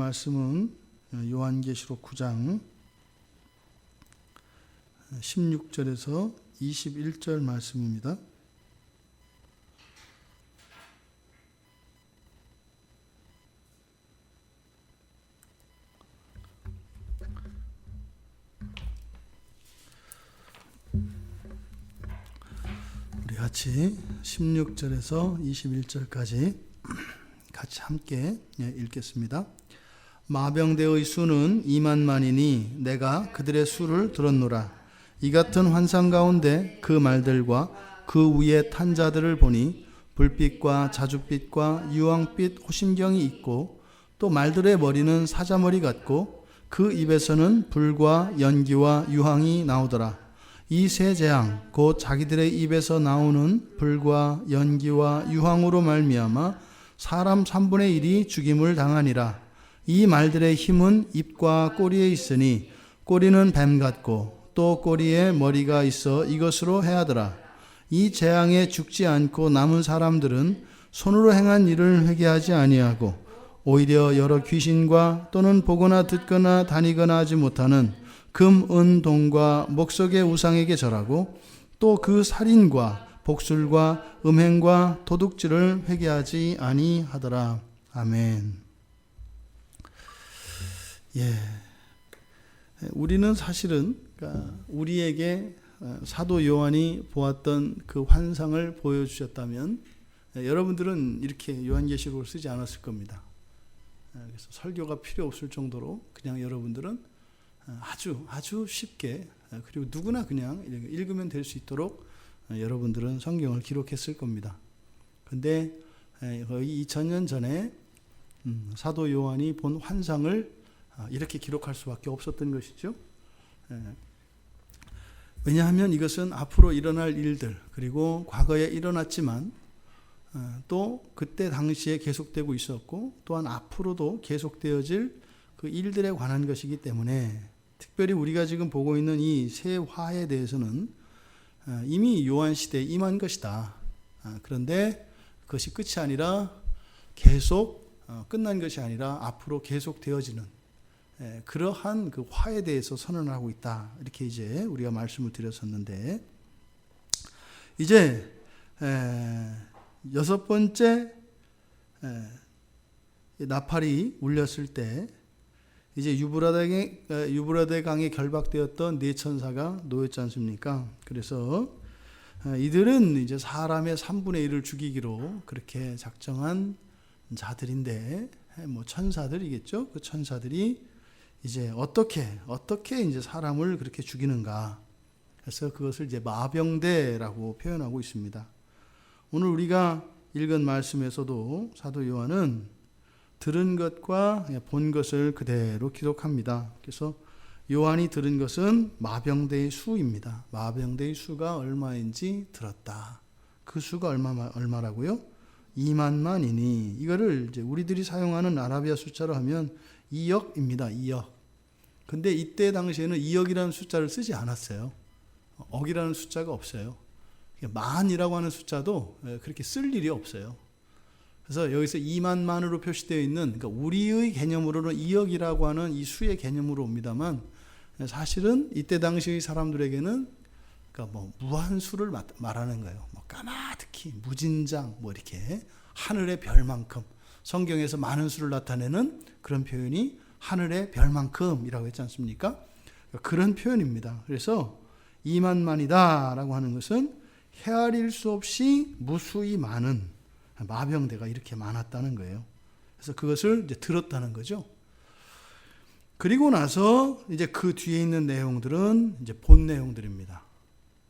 말씀은 요한계시록 9장 16절에서 21절 말씀입니다. 우리 같이 16절에서 21절까지 같이 함께 읽겠습니다. 마병대의 수는 2만만이니 내가 그들의 수를 들었노라. 이 같은 환상 가운데 그 말들과 그 위에 탄 자들을 보니 불빛과 자줏빛과 유황빛 호심경이 있고 또 말들의 머리는 사자머리 같고 그 입에서는 불과 연기와 유황이 나오더라. 이 세 재앙 곧 자기들의 입에서 나오는 불과 연기와 유황으로 말미암아 사람 3분의 1이 죽임을 당하니라. 이 말들의 힘은 입과 꼬리에 있으니 꼬리는 뱀 같고 또 꼬리에 머리가 있어 이것으로 해하더라. 이 재앙에 죽지 않고 남은 사람들은 손으로 행한 일을 회개하지 아니하고 오히려 여러 귀신과 또는 보거나 듣거나 다니거나 하지 못하는 금, 은, 동과 목석의 우상에게 절하고 또 그 살인과 복술과 음행과 도둑질을 회개하지 아니하더라. 아멘. 우리는 사실은 우리에게 사도 요한이 보았던 그 환상을 보여주셨다면 여러분들은 이렇게 요한계시록을 쓰지 않았을 겁니다. 그래서 설교가 필요 없을 정도로 그냥 여러분들은 아주 쉽게 그리고 누구나 그냥 읽으면 될 수 있도록 여러분들은 성경을 기록했을 겁니다. 근데 거의 2000년 전에 사도 요한이 본 환상을 이렇게 기록할 수밖에 없었던 것이죠. 왜냐하면 이것은 앞으로 일어날 일들 그리고 과거에 일어났지만 또 그때 당시에 계속되고 있었고 또한 앞으로도 계속되어질 그 일들에 관한 것이기 때문에 특별히 우리가 지금 보고 있는 이 새 화에 대해서는 이미 요한 시대에 임한 것이다. 그런데 그것이 끝이 아니라 계속 끝난 것이 아니라 앞으로 계속 되어지는 그러한 그 화에 대해서 선언하고 있다. 이렇게 이제 우리가 말씀을 드렸었는데 이제 6번째 나팔이 울렸을 때 이제 유브라데 강에 결박되었던 네 천사가 놓였지 않습니까? 그래서 이들은 이제 사람의 3분의 1을 죽이기로 그렇게 작정한 자들인데 뭐 천사들이겠죠? 그 천사들이 이제 어떻게 이제 사람을 그렇게 죽이는가? 그래서 그것을 이제 마병대라고 표현하고 있습니다. 오늘 우리가 읽은 말씀에서도 사도 요한은 들은 것과 본 것을 그대로 기록합니다. 그래서 요한이 들은 것은 마병대의 수입니다. 마병대의 수가 얼마인지 들었다. 그 수가 얼마라고요? 2만만이니 이거를 이제 우리들이 사용하는 아라비아 숫자로 하면 2억입니다. 2억. 근데 이때 당시에는 2억이라는 숫자를 쓰지 않았어요. 억이라는 숫자가 없어요. 만이라고 하는 숫자도 그렇게 쓸 일이 없어요. 그래서 여기서 2만만으로 표시되어 있는 그러니까 우리의 개념으로는 2억이라고 하는 이 수의 개념으로 옵니다만 사실은 이때 당시의 사람들에게는 그러니까 뭐 무한수를 말하는 거예요. 뭐 까마득히 무진장 뭐 이렇게 하늘의 별만큼 성경에서 많은 수를 나타내는 그런 표현이 하늘의 별만큼이라고 했지 않습니까? 그런 표현입니다. 그래서 2만만이다라고 하는 것은 헤아릴 수 없이 무수히 많은 마병대가 이렇게 많았다는 거예요. 그래서 그것을 이제 들었다는 거죠. 그리고 나서 이제 그 뒤에 있는 내용들은 이제 본 내용들입니다.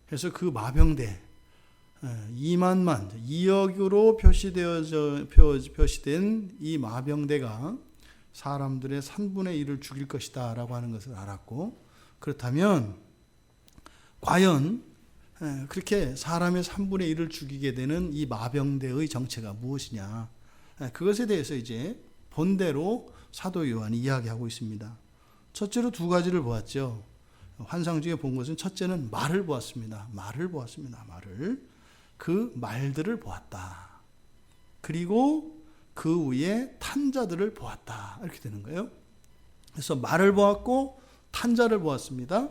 그래서 그 마병대 2만만 2억으로 표시된 이 마병대가 사람들의 3분의 1을 죽일 것이다 라고 하는 것을 알았고 그렇다면 과연 그렇게 사람의 3분의 1을 죽이게 되는 이 마병대의 정체가 무엇이냐 그것에 대해서 이제 본대로 사도 요한이 이야기하고 있습니다. 첫째로 두 가지를 보았죠. 환상 중에 본 것은 첫째는 말을 보았습니다. 말을. 그 말들을 보았다. 그리고 그 위에 탄 자들을 보았다. 이렇게 되는 거예요. 그래서 말을 보았고 탄 자를 보았습니다.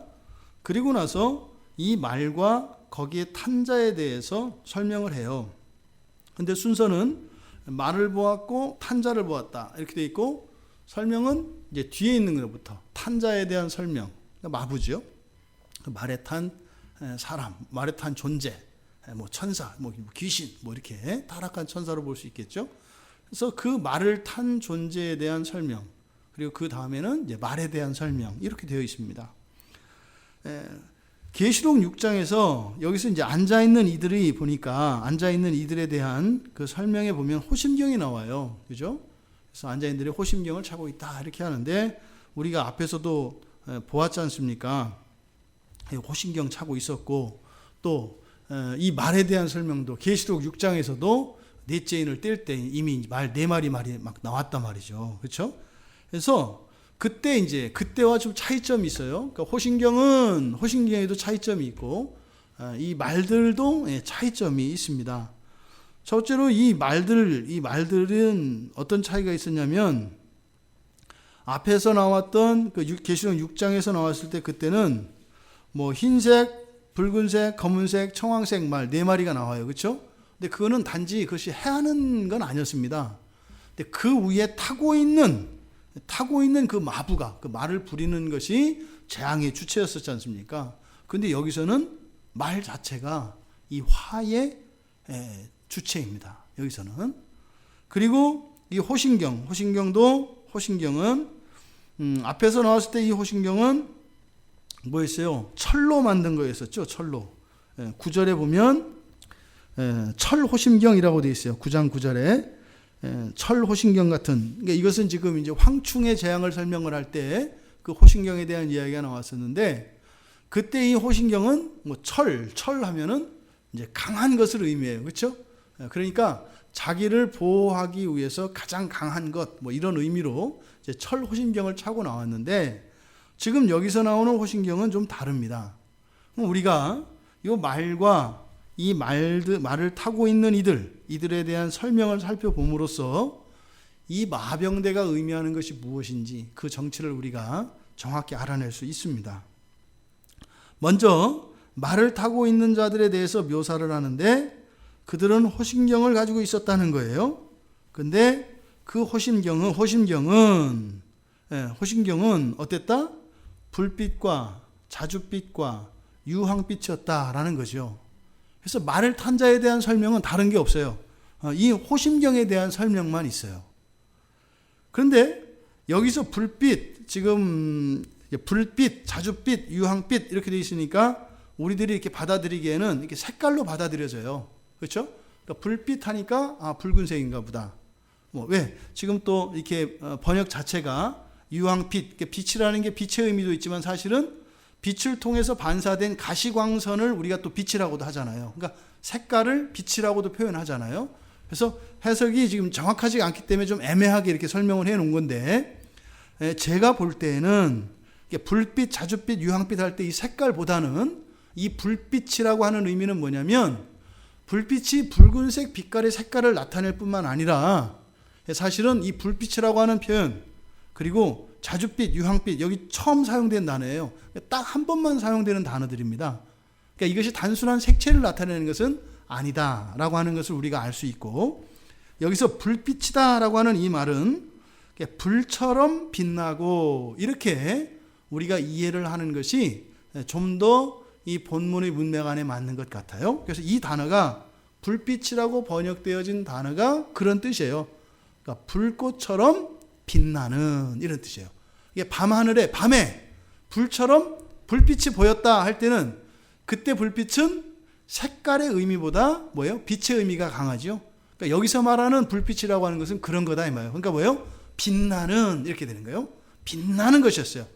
그리고 나서 이 말과 거기에 탄 자에 대해서 설명을 해요. 근데 순서는 말을 보았고 탄 자를 보았다. 이렇게 돼 있고 설명은 이제 뒤에 있는 것부터 탄 자에 대한 설명. 마부죠. 말에 탄 사람, 말에 탄 존재, 뭐 천사, 뭐 귀신, 뭐 이렇게 타락한 천사로 볼 수 있겠죠. 그래서 그 말을 탄 존재에 대한 설명, 그리고 그 다음에는 이제 말에 대한 설명, 이렇게 되어 있습니다. 계시록 6장에서 여기서 이제 앉아 있는 이들이 보니까 앉아 있는 이들에 대한 그 설명에 보면 호심경이 나와요, 그죠? 그래서 앉아 있는 이들이 호심경을 차고 있다 이렇게 하는데 우리가 앞에서도 보았지 않습니까? 호심경 차고 있었고 또 이 말에 대한 설명도 계시록 6장에서도 넷째 인을 뗄 때 이미 말 네 마리 말이 막 나왔단 말이죠. 그렇죠? 그래서 그때 이제 그때와 좀 차이점이 있어요. 그러니까 호심경에도 차이점이 있고 이 말들도 차이점이 있습니다. 첫째로 이 말들은 어떤 차이가 있었냐면 앞에서 나왔던 그 계시록 6장에서 나왔을 때 그때는 뭐 흰색, 붉은색, 검은색, 청황색 말 네 마리가 나와요. 그렇죠? 근데 그거는 단지 그것이 해하는 건 아니었습니다. 근데 그 위에 타고 있는 그 마부가 그 말을 부리는 것이 재앙의 주체였었지 않습니까? 근데 여기서는 말 자체가 이 화의 주체입니다. 여기서는. 그리고 이 호심경은 앞에서 나왔을 때 이 호심경은 뭐였어요? 철로 만든 거였었죠. 철로. 9절에 보면 철호심경이라고 되어 있어요. 9장 9절에 철호심경 같은. 그러니까 이것은 지금 이제 황충의 재앙을 설명을 할 때 그 호심경에 대한 이야기가 나왔었는데 그때 이 호심경은 뭐 철 하면은 이제 강한 것을 의미해요. 그렇죠? 그러니까 자기를 보호하기 위해서 가장 강한 것 뭐 이런 의미로 이제 철호심경을 차고 나왔는데 지금 여기서 나오는 호심경은 좀 다릅니다. 우리가 이 말과 이 말을 타고 있는 이들에 대한 설명을 살펴봄으로써 이 마병대가 의미하는 것이 무엇인지 그 정체를 우리가 정확히 알아낼 수 있습니다. 먼저 말을 타고 있는 자들에 대해서 묘사를 하는데 그들은 호심경을 가지고 있었다는 거예요. 근데 그 호심경은 어땠다? 불빛과 자줏빛과 유황빛이었다라는 거죠. 그래서 말을 탄 자에 대한 설명은 다른 게 없어요. 이 호심경에 대한 설명만 있어요. 그런데 여기서 불빛, 지금 불빛, 자줏빛, 유황빛 이렇게 되어 있으니까 우리들이 이렇게 받아들이기에는 이렇게 색깔로 받아들여져요. 그렇죠? 그러니까 불빛 하니까 붉은색인가 보다. 왜? 지금 또 이렇게 번역 자체가 유황빛, 빛이라는 게 빛의 의미도 있지만 사실은 빛을 통해서 반사된 가시광선을 우리가 또 빛이라고도 하잖아요. 그러니까 색깔을 빛이라고도 표현하잖아요. 그래서 해석이 지금 정확하지 않기 때문에 좀 애매하게 이렇게 설명을 해 놓은 건데 제가 볼 때는 불빛, 자줏빛, 유황빛 할 때 이 색깔보다는 이 불빛이라고 하는 의미는 뭐냐면 불빛이 붉은색 빛깔의 색깔을 나타낼 뿐만 아니라 사실은 이 불빛이라고 하는 표현 그리고 자줏빛, 유황빛 여기 처음 사용된 단어예요. 딱 한 번만 사용되는 단어들입니다. 그러니까 이것이 단순한 색채를 나타내는 것은 아니다라고 하는 것을 우리가 알 수 있고 여기서 불빛이다라고 하는 이 말은 불처럼 빛나고 이렇게 우리가 이해를 하는 것이 좀 더 이 본문의 문맥 안에 맞는 것 같아요. 그래서 이 단어가 불빛이라고 번역되어진 단어가 그런 뜻이에요. 그러니까 불꽃처럼 빛나는 이런 뜻이에요. 이게 밤에 불처럼 불빛이 보였다 할 때는 그때 불빛은 색깔의 의미보다 뭐예요? 빛의 의미가 강하죠. 그러니까 여기서 말하는 불빛이라고 하는 것은 그런 거다 이 말이에요. 그러니까 뭐예요? 빛나는 이렇게 되는 거예요. 빛나는 것이었어요.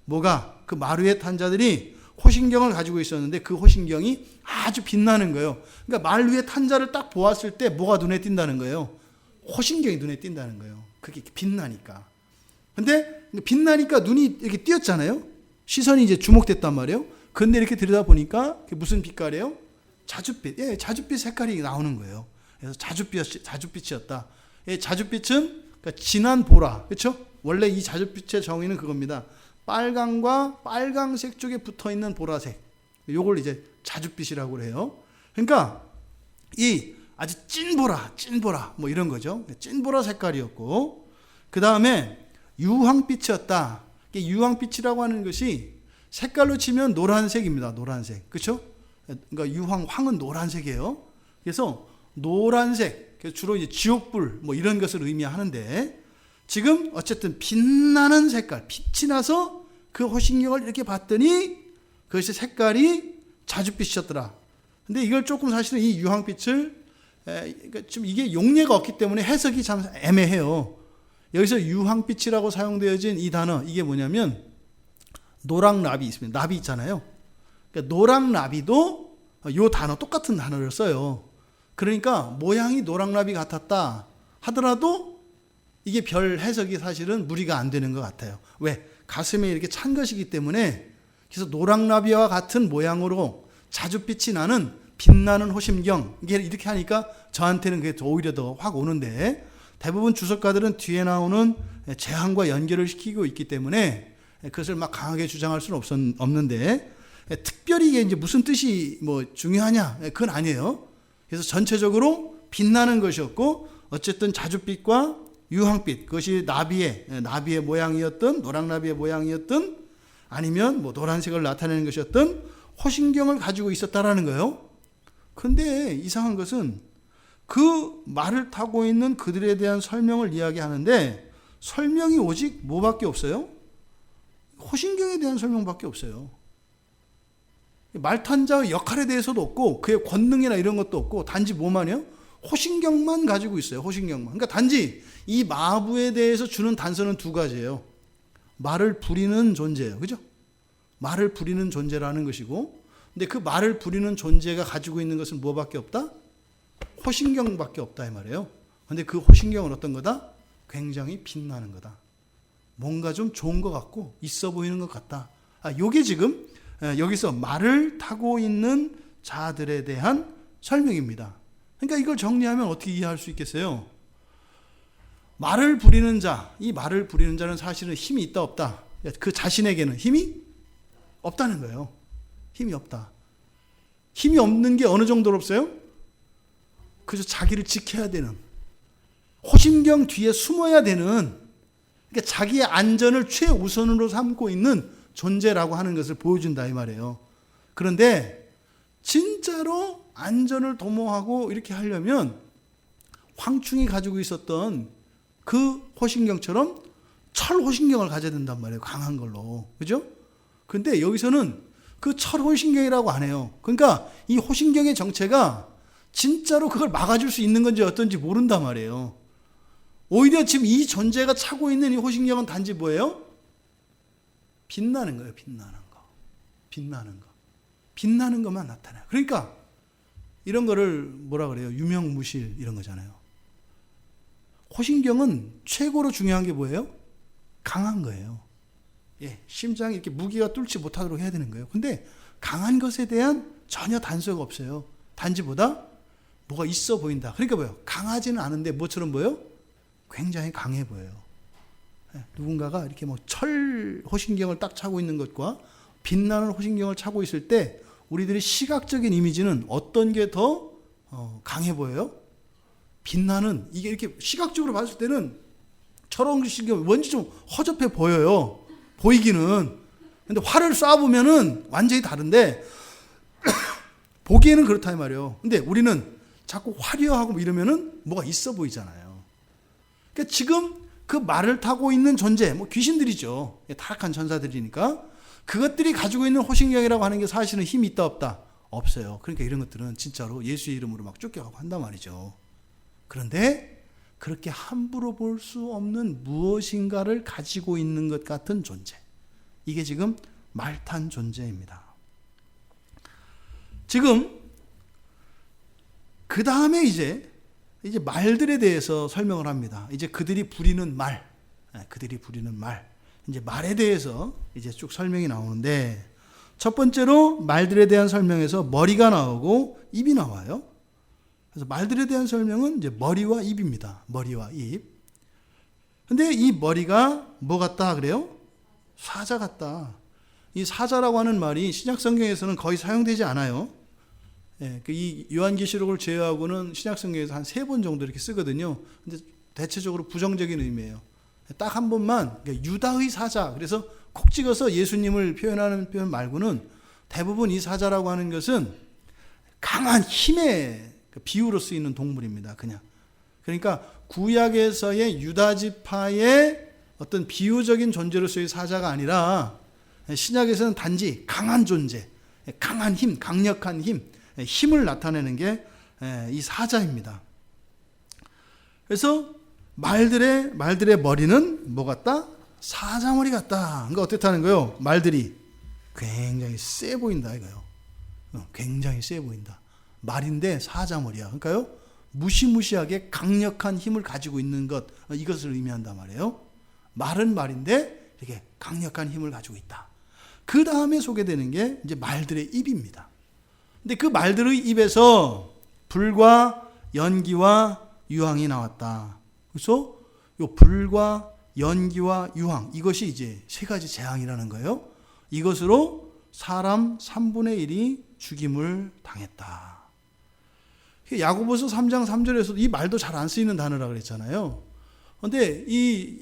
뭐가? 그 마루에 탄 자들이 호심경을 가지고 있었는데 그 호심경이 아주 빛나는 거예요. 그러니까 말 위에 탄 자를 딱 보았을 때 뭐가 눈에 띈다는 거예요? 호심경이 눈에 띈다는 거예요. 그게 빛나니까. 근데 빛나니까 눈이 이렇게 띄었잖아요. 시선이 이제 주목됐단 말이에요. 근데 이렇게 들여다보니까 그게 무슨 빛깔이에요? 자줏빛. 자줏빛 색깔이 나오는 거예요. 그래서 자줏빛이었다. 자줏빛은 그러니까 진한 보라, 그렇죠? 원래 이 자줏빛의 정의는 그겁니다. 빨강과 빨강색 쪽에 붙어 있는 보라색, 요걸 이제 자줏빛이라고 그래요. 그러니까 이 아주 찐보라 뭐 이런 거죠. 찐보라 색깔이었고, 그 다음에 유황빛이었다. 유황빛이라고 하는 것이 색깔로 치면 노란색입니다. 노란색, 그렇죠? 그러니까 황은 노란색이에요. 그래서 노란색, 주로 이제 지옥불 뭐 이런 것을 의미하는데, 지금 어쨌든 빛나는 색깔, 빛이 나서 그 호신경을 이렇게 봤더니 그것이 색깔이 자줏빛이었더라. 근데 이걸 조금 사실은 이 유황빛을 그러니까 좀 이게 용례가 없기 때문에 해석이 참 애매해요. 여기서 유황빛이라고 사용되어진 이 단어, 이게 뭐냐면 노랑나비 있습니다. 나비 있잖아요. 그러니까 노랑나비도 이 단어, 똑같은 단어를 써요. 그러니까 모양이 노랑나비 같았다 하더라도 이게 별 해석이 사실은 무리가 안 되는 것 같아요. 왜? 가슴에 이렇게 찬 것이기 때문에. 그래서 노랑나비와 같은 모양으로 자줏빛이 나는 빛나는 호심경, 이게 이렇게 하니까 저한테는 그게 오히려 더 확 오는데, 대부분 주석가들은 뒤에 나오는 재앙과 연결을 시키고 있기 때문에 그것을 막 강하게 주장할 수는 없는데, 특별히 이게 이제 무슨 뜻이 뭐 중요하냐, 그건 아니에요. 그래서 전체적으로 빛나는 것이었고, 어쨌든 자줏빛과 유황빛, 그것이 나비의 모양이었든 노랑나비의 모양이었든 아니면 뭐 노란색을 나타내는 것이었든 호신경을 가지고 있었다라는 거예요. 그런데 이상한 것은 그 말을 타고 있는 그들에 대한 설명을 이야기하는데, 설명이 오직 뭐밖에 없어요? 호신경에 대한 설명밖에 없어요. 말 탄 자의 역할에 대해서도 없고 그의 권능이나 이런 것도 없고, 단지 뭐만요? 호신경만 가지고 있어요. 호신경만. 그러니까 단지 이 마부에 대해서 주는 단서는 두 가지예요. 말을 부리는 존재예요. 그죠? 말을 부리는 존재라는 것이고, 근데 그 말을 부리는 존재가 가지고 있는 것은 뭐밖에 없다? 호신경밖에 없다 이 말이에요. 근데 그 호신경은 어떤 거다? 굉장히 빛나는 거다. 뭔가 좀 좋은 것 같고 있어 보이는 것 같다. 요게 지금 여기서 말을 타고 있는 자들에 대한 설명입니다. 그러니까 이걸 정리하면 어떻게 이해할 수 있겠어요? 말을 부리는 자, 이 말을 부리는 자는 사실은 힘이 있다 없다? 그 자신에게는 힘이 없다는 거예요. 힘이 없다. 힘이 없는 게 어느 정도로 없어요? 그저 자기를 지켜야 되는, 호신경 뒤에 숨어야 되는, 그러니까 자기의 안전을 최우선으로 삼고 있는 존재라고 하는 것을 보여준다 이 말이에요. 그런데 진짜로 안전을 도모하고 이렇게 하려면 황충이 가지고 있었던 그 호신경처럼 철 호신경을 가져야 된단 말이에요. 강한 걸로. 그죠? 근데 여기서는 그 철 호신경이라고 안 해요. 그러니까 이 호신경의 정체가 진짜로 그걸 막아줄 수 있는 건지 어떤지 모른단 말이에요. 오히려 지금 이 존재가 차고 있는 이 호신경은 단지 뭐예요? 빛나는 거예요. 빛나는 거. 빛나는 거. 빛나는 것만 나타나요. 그러니까 이런 거를 뭐라 그래요? 유명무실 이런 거잖아요. 호신경은 최고로 중요한 게 뭐예요? 강한 거예요. 예, 심장이 이렇게 무기가 뚫지 못하도록 해야 되는 거예요. 근데 강한 것에 대한 전혀 단서가 없어요. 단지 뭐가 있어 보인다. 그러니까 뭐예요? 강하지는 않은데 뭐처럼 보여요? 굉장히 강해 보여요. 예, 누군가가 이렇게 뭐 철 호신경을 딱 차고 있는 것과 빛나는 호신경을 차고 있을 때 우리들의 시각적인 이미지는 어떤 게 더 강해 보여요? 빛나는, 이게 이렇게 시각적으로 봤을 때는 철옹 신경 왠지 좀 허접해 보여요. 보이기는. 근데 활을 쏴보면은 완전히 다른데 보기에는 그렇다 이 말이에요. 근데 우리는 자꾸 화려하고 이러면은 뭐가 있어 보이잖아요. 그러니까 지금 그 말을 타고 있는 존재, 뭐 귀신들이죠. 타락한 천사들이니까 그것들이 가지고 있는 호신경이라고 하는 게 사실은 힘이 있다 없다? 없어요. 그러니까 이런 것들은 진짜로 예수의 이름으로 막 쫓겨가고 한단 말이죠. 그런데 그렇게 함부로 볼 수 없는 무엇인가를 가지고 있는 것 같은 존재. 이게 지금 말탄 존재입니다. 지금 그 다음에 이제 말들에 대해서 설명을 합니다. 이제 그들이 부리는 말, 이제 말에 대해서 이제 쭉 설명이 나오는데, 첫 번째로 말들에 대한 설명에서 머리가 나오고 입이 나와요. 그래서 말들에 대한 설명은 이제 머리와 입입니다. 머리와 입. 근데 이 머리가 뭐 같다 그래요? 사자 같다. 이 사자라고 하는 말이 신약 성경에서는 거의 사용되지 않아요. 예, 이 요한계시록을 제외하고는 신약 성경에서 한 3번 정도 이렇게 쓰거든요. 근데 대체적으로 부정적인 의미예요. 딱 한 번만 유다의 사자. 그래서 콕 찍어서 예수님을 표현하는 표현 말고는 대부분 이 사자라고 하는 것은 강한 힘의 비유로 쓰이는 동물입니다. 그냥. 그러니까 구약에서의 유다 지파의 어떤 비유적인 존재로서의 사자가 아니라 신약에서는 단지 강한 존재, 강한 힘, 강력한 힘, 힘을 나타내는 게 이 사자입니다. 그래서 말들의 머리는 뭐 같다? 사자머리 같다. 그러니까 어떻다는 거예요? 말들이 굉장히 세 보인다 이거요. 굉장히 세 보인다. 말인데 사자머리야. 그러니까요, 무시무시하게 강력한 힘을 가지고 있는 것, 이것을 의미한단 말이에요. 말은 말인데 이렇게 강력한 힘을 가지고 있다. 그 다음에 소개되는 게 이제 말들의 입입니다. 근데 그 말들의 입에서 불과 연기와 유황이 나왔다. 그래서 이 불과 연기와 유황, 이것이 이제 3가지 재앙이라는 거예요. 이것으로 사람 3분의 1이 죽임을 당했다. 야고보서 3장 3절에서도 이 말도 잘 안 쓰이는 단어라 그랬잖아요. 그런데 이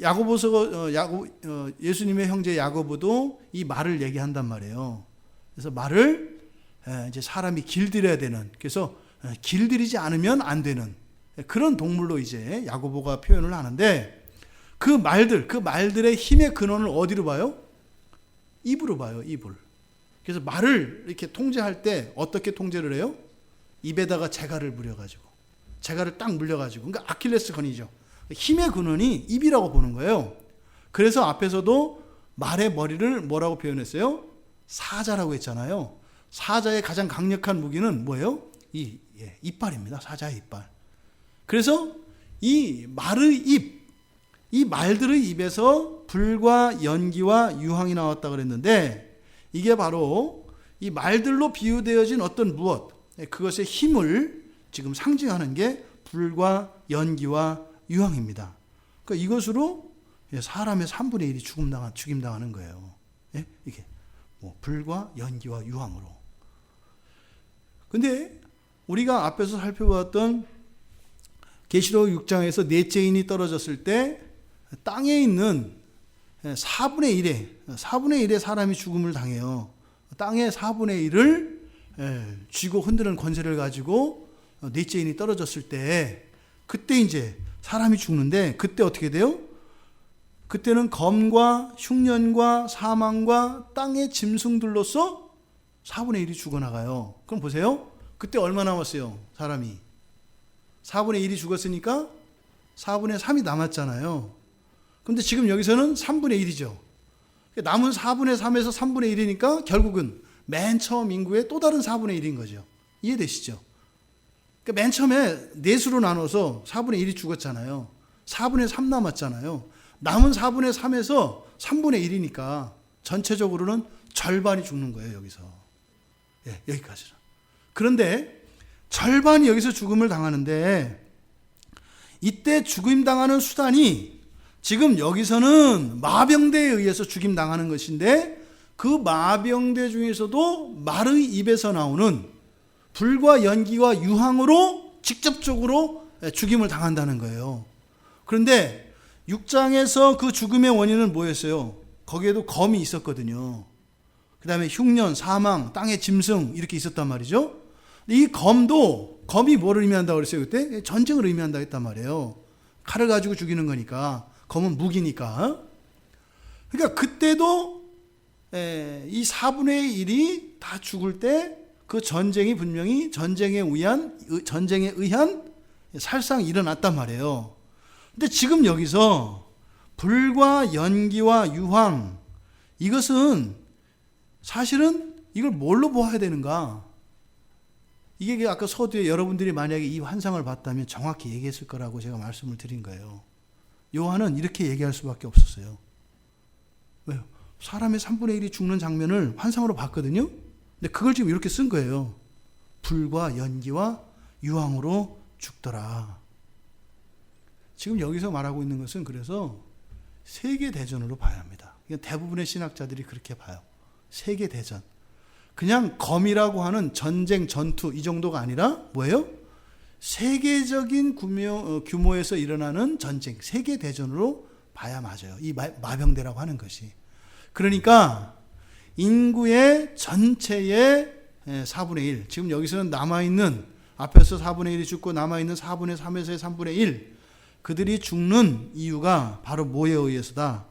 예수님의 형제 야고보도 이 말을 얘기한단 말이에요. 그래서 말을 이제 사람이 길들여야 되는, 그래서 길들이지 않으면 안 되는 그런 동물로 이제 야고보가 표현을 하는데, 그 말들의 힘의 근원을 어디로 봐요? 입으로 봐요, 입을. 그래서 말을 이렇게 통제할 때 어떻게 통제를 해요? 입에다가 재갈을 물려가지고, 재갈을 딱 물려가지고, 그러니까 아킬레스건이죠. 힘의 근원이 입이라고 보는 거예요. 그래서 앞에서도 말의 머리를 뭐라고 표현했어요? 사자라고 했잖아요. 사자의 가장 강력한 무기는 뭐예요? 이빨입니다. 사자의 이빨. 그래서 이 말의 입, 이 말들의 입에서 불과 연기와 유황이 나왔다 그랬는데, 이게 바로 이 말들로 비유되어진 어떤 무엇, 그것의 힘을 지금 상징하는 게 불과 연기와 유황입니다. 그러니까 이것으로 사람의 3분의 1이 죽임당하는 거예요. 이게 불과 연기와 유황으로. 근데 우리가 앞에서 살펴보았던 계시록 6장에서 넷째 인이 떨어졌을 때 땅에 있는 4분의 1의 사람이 죽음을 당해요. 땅의 4분의 1을 쥐고 흔드는 권세를 가지고 넷째 인이 떨어졌을 때, 그때 이제 사람이 죽는데, 그때 어떻게 돼요? 그때는 검과 흉년과 사망과 땅의 짐승들로서 4분의 1이 죽어나가요. 그럼 보세요. 그때 얼마 남았어요? 사람이 4분의 1이 죽었으니까 4분의 3이 남았잖아요. 근데 지금 여기서는 3분의 1이죠. 남은 4분의 3에서 3분의 1이니까 결국은 맨 처음 인구의 또 다른 4분의 1인 거죠. 이해되시죠? 그러니까 맨 처음에 넷으로 나눠서 4분의 1이 죽었잖아요. 4분의 3 남았잖아요. 남은 4분의 3에서 3분의 1이니까 전체적으로는 절반이 죽는 거예요, 여기서. 여기까지는. 그런데 절반이 여기서 죽음을 당하는데, 이때 죽임당하는 수단이 지금 여기서는 마병대에 의해서 죽임당하는 것인데, 그 마병대 중에서도 말의 입에서 나오는 불과 연기와 유황으로 직접적으로 죽임을 당한다는 거예요. 그런데 6장에서 그 죽음의 원인은 뭐였어요? 거기에도 검이 있었거든요. 그 다음에 흉년, 사망, 땅의 짐승 이렇게 있었단 말이죠. 이 검이 뭐를 의미한다고 그랬어요? 그때 전쟁을 의미한다고 했단 말이에요. 칼을 가지고 죽이는 거니까. 검은 무기니까. 그러니까 그때도 이 4분의 1이 다 죽을 때 그 전쟁이 분명히 전쟁에 의한 살상이 일어났단 말이에요. 근데 지금 여기서 불과 연기와 유황, 이것은 사실은 이걸 뭘로 보아야 되는가? 이게 아까 서두에 여러분들이 만약에 이 환상을 봤다면 정확히 얘기했을 거라고 제가 말씀을 드린 거예요. 요한은 이렇게 얘기할 수밖에 없었어요. 왜요? 사람의 3분의 1이 죽는 장면을 환상으로 봤거든요. 근데 그걸 지금 이렇게 쓴 거예요. 불과 연기와 유황으로 죽더라. 지금 여기서 말하고 있는 것은 그래서 세계대전으로 봐야 합니다. 대부분의 신학자들이 그렇게 봐요. 세계대전. 그냥 검이라고 하는 전쟁, 전투 이 정도가 아니라 뭐예요? 세계적인 규모에서 일어나는 전쟁, 세계대전으로 봐야 맞아요. 이 마병대라고 하는 것이. 그러니까 인구의 전체의 4분의 1. 지금 여기서는 남아있는, 앞에서 4분의 1이 죽고 남아있는 4분의 3에서의 3분의 1. 그들이 죽는 이유가 바로 뭐에 의해서다?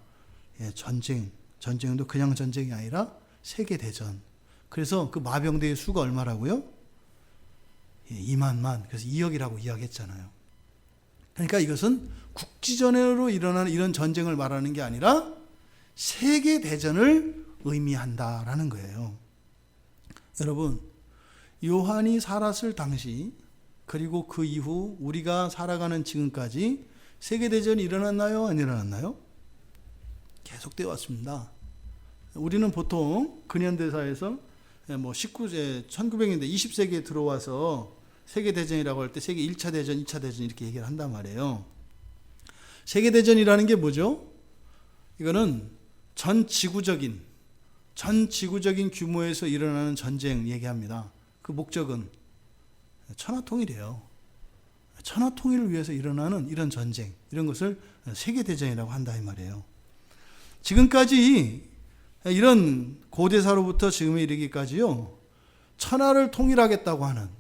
전쟁. 전쟁도 그냥 전쟁이 아니라 세계대전. 그래서 그 마병대의 수가 얼마라고요? 2만만. 그래서 2억이라고 이야기했잖아요. 그러니까 이것은 국지전으로 일어나는 이런 전쟁을 말하는 게 아니라 세계대전을 의미한다라는 거예요. 여러분, 요한이 살았을 당시 그리고 그 이후 우리가 살아가는 지금까지 세계대전이 일어났나요? 안 일어났나요? 계속되어 왔습니다. 우리는 보통 근현대사에서 1900년대 20세기에 들어와서 세계대전이라고 할 때 세계 1차 대전, 2차 대전 이렇게 얘기를 한단 말이에요. 세계대전이라는 게 뭐죠? 이거는 전 지구적인 규모에서 일어나는 전쟁 얘기합니다. 그 목적은 천하통일이에요. 천하통일을 위해서 일어나는 이런 전쟁, 이런 것을 세계대전이라고 한다 이 말이에요. 지금까지 이런 고대사로부터 지금에 이르기까지요, 천하를 통일하겠다고 하는,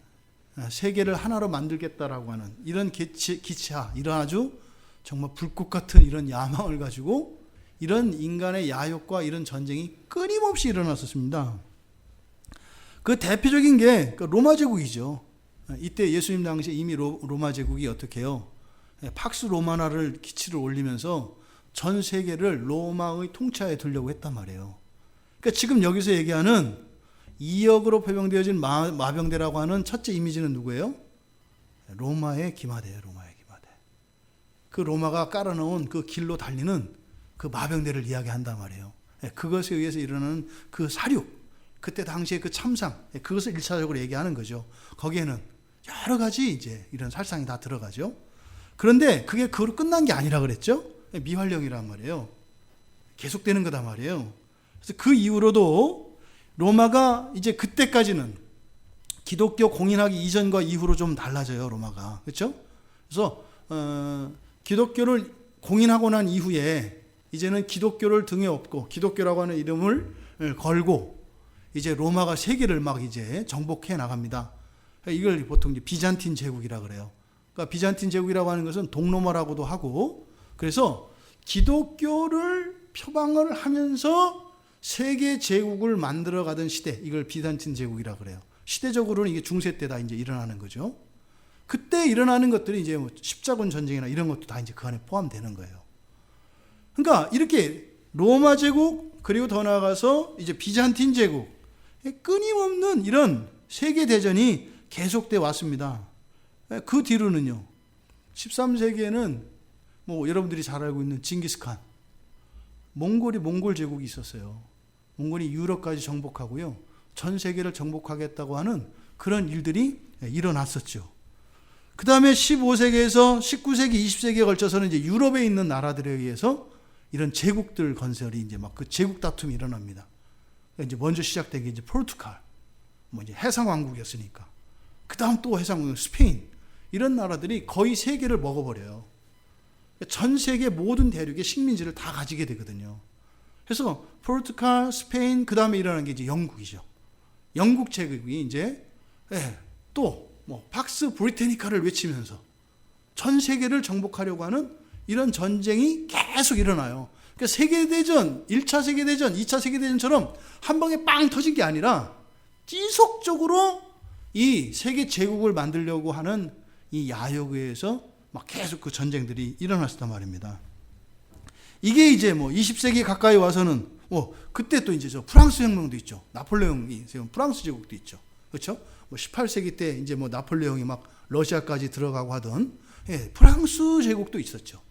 세계를 하나로 만들겠다라고 하는 이런 기차, 이런 아주 정말 불꽃 같은 이런 야망을 가지고 이런 인간의 야욕과 이런 전쟁이 끊임없이 일어났었습니다. 그 대표적인 게 로마 제국이죠. 이때 예수님 당시에 이미 로마 제국이 어떻게 해요? 팍스 로마나를 기치를 올리면서 전 세계를 로마의 통치하에 두려고 했단 말이에요. 그러니까 지금 여기서 얘기하는 2억으로 표명되어진 마병대라고 하는 첫째 이미지는 누구예요? 로마의 기마대예요. 로마의 기마대. 그 로마가 깔아놓은 그 길로 달리는 그 마병대를 이야기한단 말이에요. 그것에 의해서 일어나는 그 사륙, 그때 당시에 그 참상, 그것을 1차적으로 얘기하는 거죠. 거기에는 여러 가지 이제 이런 살상이 다 들어가죠. 그런데 그게 그걸로 끝난 게 아니라 그랬죠. 미활령이란 말이에요. 계속되는 거단 말이에요. 그래서 그 이후로도 로마가 이제 그때까지는 기독교 공인하기 이전과 이후로 좀 달라져요. 로마가. 그렇죠? 그래서 기독교를 공인하고 난 이후에 이제는 기독교를 등에 업고 기독교라고 하는 이름을 걸고 이제 로마가 세계를 막 이제 정복해 나갑니다. 이걸 보통 이제 비잔틴 제국이라 그래요. 그러니까 비잔틴 제국이라고 하는 것은 동로마라고도 하고, 그래서 기독교를 표방을 하면서 세계 제국을 만들어 가던 시대, 이걸 비잔틴 제국이라 그래요. 시대적으로는 이게 중세 때다 이제 일어나는 거죠. 그때 일어나는 것들이 이제 뭐 십자군 전쟁이나 이런 것도 다 이제 그 안에 포함되는 거예요. 그러니까 이렇게 로마 제국, 그리고 더 나아가서 이제 비잔틴 제국, 끊임없는 이런 세계 대전이 계속돼 왔습니다. 그 뒤로는요, 13세기에는 뭐 여러분들이 잘 알고 있는 징기스칸, 몽골 제국이 있었어요. 몽골이 유럽까지 정복하고요, 전 세계를 정복하겠다고 하는 그런 일들이 일어났었죠. 그 다음에 15세기에서 19세기, 20세기에 걸쳐서는 이제 유럽에 있는 나라들에 의해서 이런 제국들 건설이 이제 막 그 제국 다툼이 일어납니다. 이제 먼저 시작된 게 이제 포르투갈, 뭐 이제 해상왕국이었으니까. 그 다음 또 해상왕국, 스페인, 이런 나라들이 거의 세계를 먹어버려요. 전 세계 모든 대륙의 식민지를 다 가지게 되거든요. 그래서 포르투갈, 스페인, 그 다음에 일어난 게 이제 영국이죠. 영국 제국이 이제 또 뭐 팍스 브리테니카를 외치면서 전 세계를 정복하려고 하는 이런 전쟁이 계속 일어나요. 그러니까 세계대전, 1차 세계대전, 2차 세계대전처럼 한 방에 빵 터진 게 아니라 지속적으로 이 세계 제국을 만들려고 하는 이 야욕에 의해서 막 계속 그 전쟁들이 일어났단 말입니다. 이게 이제 뭐 20세기 가까이 와서는 뭐 그때 또 이제 저 프랑스 혁명도 있죠. 나폴레옹이 세운 프랑스 제국도 있죠. 그렇죠? 뭐 18세기 때 이제 뭐 나폴레옹이 막 러시아까지 들어가고 하던 프랑스 제국도 있었죠.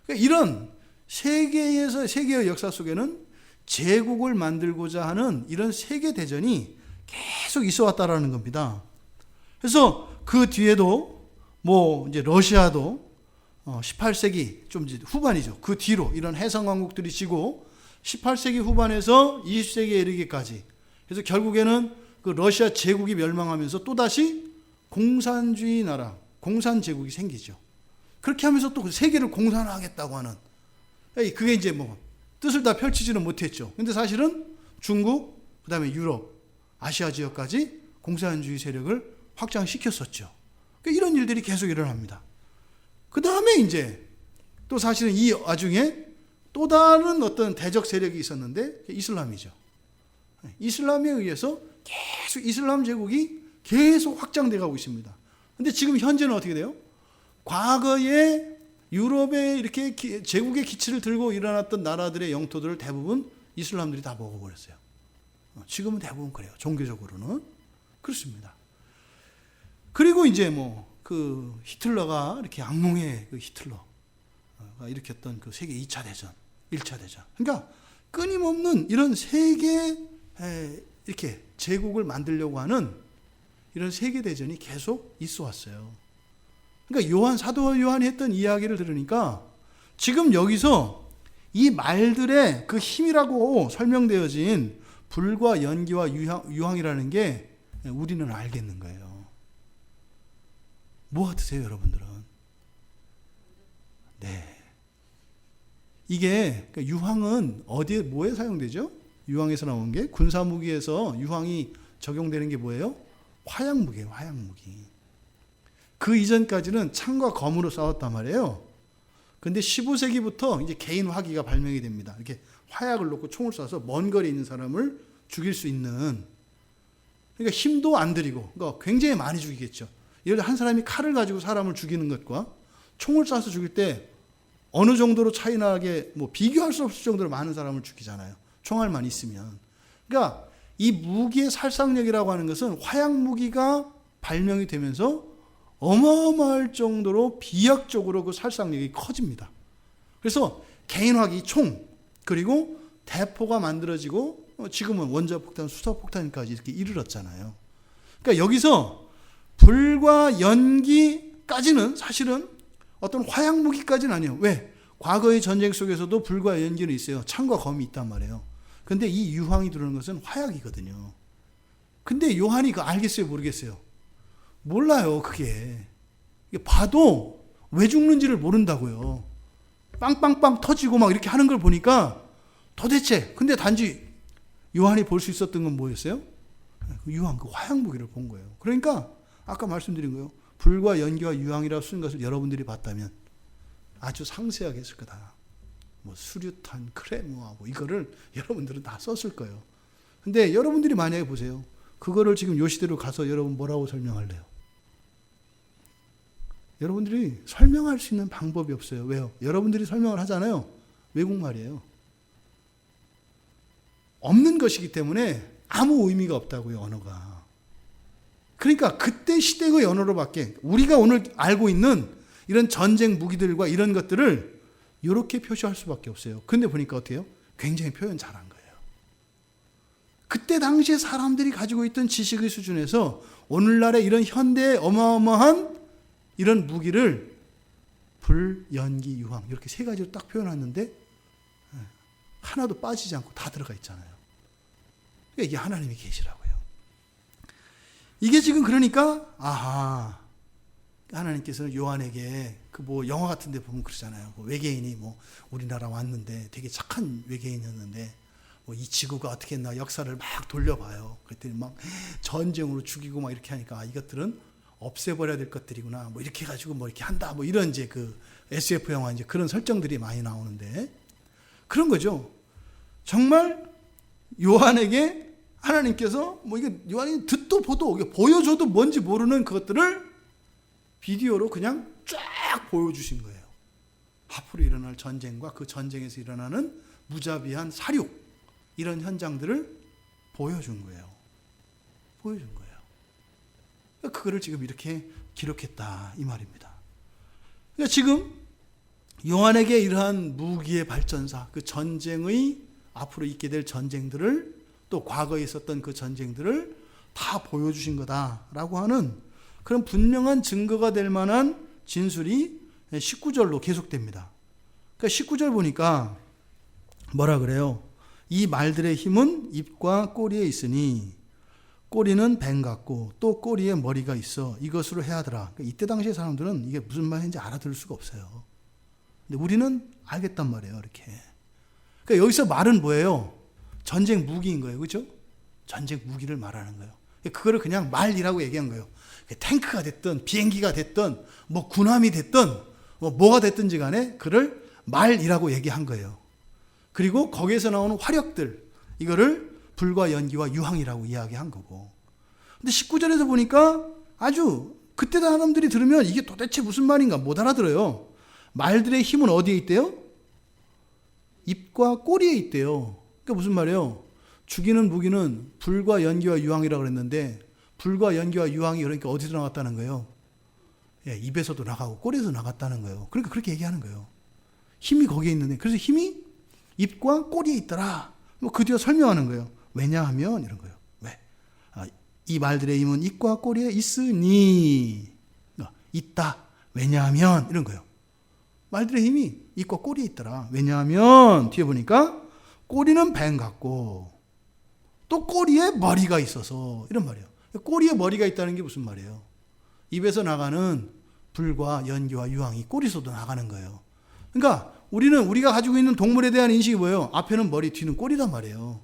그러니까 이런 세계의 역사 속에는 제국을 만들고자 하는 이런 세계 대전이 계속 있어 왔다라는 겁니다. 그래서 그 뒤에도 뭐 이제 러시아도 18세기 좀 이제 후반이죠. 그 뒤로 이런 해상 왕국들이 지고 18세기 후반에서 20세기에 이르기까지, 그래서 결국에는 그 러시아 제국이 멸망하면서 또다시 공산주의 나라, 공산 제국이 생기죠. 그렇게 하면서 또 세계를 공산화하겠다고 하는, 그게 이제 뭐 뜻을 다 펼치지는 못했죠. 근데 사실은 중국, 그 다음에 유럽, 아시아 지역까지 공산주의 세력을 확장시켰었죠. 그러니까 이런 일들이 계속 일어납니다. 그 다음에 이제 또 사실은 이 와중에 또 다른 어떤 대적 세력이 있었는데 이슬람이죠. 이슬람에 의해서 계속 이슬람 제국이 계속 확장돼 가고 있습니다. 근데 지금 현재는 어떻게 돼요? 과거에 유럽에 이렇게 제국의 기치를 들고 일어났던 나라들의 영토들을 대부분 이슬람들이 다 먹어버렸어요. 지금은 대부분 그래요. 종교적으로는 그렇습니다. 그리고 이제 뭐 그 히틀러가 이렇게 악몽의 그 히틀러가 일으켰던 그 세계 2차 대전, 1차 대전. 그러니까 끊임없는 이런 세계 이렇게 제국을 만들려고 하는 이런 세계 대전이 계속 있어 왔어요. 그러니까 사도 요한이 했던 이야기를 들으니까 지금 여기서 이 말들의 그 힘이라고 설명되어진 불과 연기와 유황이라는 게 우리는 알겠는 거예요. 뭐 같으세요, 여러분들은? 네. 이게 유황은 어디에 뭐에 사용되죠? 유황에서 나온 게 군사무기에서 유황이 적용되는 게 뭐예요? 화약무기예요, 화약무기. 그 이전까지는 창과 검으로 싸웠단 말이에요. 근데 15세기부터 이제 개인 화기가 발명이 됩니다. 이렇게 화약을 놓고 총을 쏴서 먼 거리에 있는 사람을 죽일 수 있는. 그러니까 힘도 안 들이고, 그러니까 굉장히 많이 죽이겠죠. 예를 들어 한 사람이 칼을 가지고 사람을 죽이는 것과 총을 쏴서 죽일 때 어느 정도로 차이 나게 뭐 비교할 수 없을 정도로 많은 사람을 죽이잖아요. 총알만 있으면. 그러니까 이 무기의 살상력이라고 하는 것은 화약 무기가 발명이 되면서 어마어마할 정도로 비약적으로 그 살상력이 커집니다. 그래서 개인화기 총, 그리고 대포가 만들어지고 지금은 원자폭탄, 수소폭탄까지 이렇게 이르렀잖아요. 그러니까 여기서 불과 연기까지는 사실은 어떤 화약 무기까지는 아니에요. 왜? 과거의 전쟁 속에서도 불과 연기는 있어요. 창과 검이 있단 말이에요. 근데 이 유황이 들어오는 것은 화약이거든요. 근데 요한이 그거 알겠어요? 모르겠어요? 몰라요, 그게. 봐도 왜 죽는지를 모른다고요. 빵빵빵 터지고 막 이렇게 하는 걸 보니까 도대체, 근데 단지 요한이 볼 수 있었던 건 뭐였어요? 유황, 그 화약 무기를 본 거예요. 그러니까 아까 말씀드린 거예요. 불과 연기와 유황이라고 쓴 것을 여러분들이 봤다면 아주 상세하게 했을 거다. 뭐 수류탄, 크레모아 뭐 이거를 여러분들은 다 썼을 거예요. 근데 여러분들이 만약에 보세요. 그거를 지금 요 시대로 가서 여러분 뭐라고 설명할래요? 여러분들이 설명할 수 있는 방법이 없어요. 왜요? 여러분들이 설명을 하잖아요. 외국말이에요. 없는 것이기 때문에 아무 의미가 없다고요, 언어가. 그러니까 그때 시대의 언어로밖에 우리가 오늘 알고 있는 이런 전쟁 무기들과 이런 것들을 이렇게 표시할 수밖에 없어요. 근데 보니까 어때요? 굉장히 표현 잘한 거예요. 그때 당시에 사람들이 가지고 있던 지식의 수준에서 오늘날의 이런 현대의 어마어마한 이런 무기를 불, 연기, 유황 이렇게 세 가지로 딱 표현했는데 하나도 빠지지 않고 다 들어가 있잖아요. 그러니까 이게 하나님의 계시라고요. 이게 지금 그러니까 하나님께서는 요한에게 그 뭐 영화 같은 데 보면 그러잖아요. 뭐 외계인이 뭐 우리나라 왔는데 되게 착한 외계인이었는데 뭐 이 지구가 어떻게 했나 역사를 막 돌려봐요. 그랬더니 막 전쟁으로 죽이고 막 이렇게 하니까 이것들은 없애버려야 될 것들이구나. 뭐 이렇게 해가지고 뭐 이렇게 한다. 뭐 이런 이제 그 SF 영화 이제 그런 설정들이 많이 나오는데 그런 거죠. 정말 요한에게 하나님께서 뭐 이게 요한이 듣도 보도 보여줘도 뭔지 모르는 그것들을 비디오로 그냥 쫙 보여주신 거예요. 앞으로 일어날 전쟁과 그 전쟁에서 일어나는 무자비한 살육 이런 현장들을 보여준 거예요. 보여준 거예요. 그거를 지금 이렇게 기록했다 이 말입니다. 그러니까 지금 요한에게 이러한 무기의 발전사, 그 전쟁의 앞으로 있게 될 전쟁들을 또 과거에 있었던 그 전쟁들을 다 보여주신 거다라고 하는 그런 분명한 증거가 될 만한 진술이 19절로 계속됩니다. 그러니까 19절 보니까 뭐라 그래요? 이 말들의 힘은 입과 꼬리에 있으니 꼬리는 뱀 같고 또 꼬리에 머리가 있어 이것으로 해하더라. 그러니까 이때 당시의 사람들은 이게 무슨 말인지 알아들을 수가 없어요. 근데 우리는 알겠단 말이에요. 이렇게. 그러니까 여기서 말은 뭐예요? 전쟁 무기인 거예요. 그렇죠? 전쟁 무기를 말하는 거예요. 그거를 그냥 말이라고 얘기한 거예요. 탱크가 됐든 비행기가 됐든 뭐 군함이 됐든 뭐가 됐든지 간에 그를 말이라고 얘기한 거예요. 그리고 거기에서 나오는 화력들 이거를 불과 연기와 유황이라고 이야기한 거고. 근데 19절에서 보니까 아주 그때 사람들이 들으면 이게 도대체 무슨 말인가 못 알아들어요. 말들의 힘은 어디에 있대요? 입과 꼬리에 있대요. 그러니까 무슨 말이에요? 죽이는 무기는 불과 연기와 유황이라고 그랬는데 불과 연기와 유황이 그러니까 어디서 나왔다는 거예요? 예, 입에서도 나가고 꼬리에서 나갔다는 거예요. 그러니까 그렇게 얘기하는 거예요. 힘이 거기에 있는데 그래서 힘이 입과 꼬리에 있더라. 뭐 그 뒤에 설명하는 거예요. 왜냐하면 이런 거예요. 왜? 이 말들의 힘은 입과 꼬리에 있으니 있다. 왜냐하면 이런 거예요. 말들의 힘이 입과 꼬리에 있더라. 왜냐하면 뒤에 보니까 꼬리는 뱀 같고 또 꼬리에 머리가 있어서 이런 말이에요. 꼬리에 머리가 있다는 게 무슨 말이에요? 입에서 나가는 불과 연기와 유황이 꼬리에서도 나가는 거예요. 그러니까 우리가 가지고 있는 동물에 대한 인식이 뭐예요? 앞에는 머리, 뒤는 꼬리란 말이에요.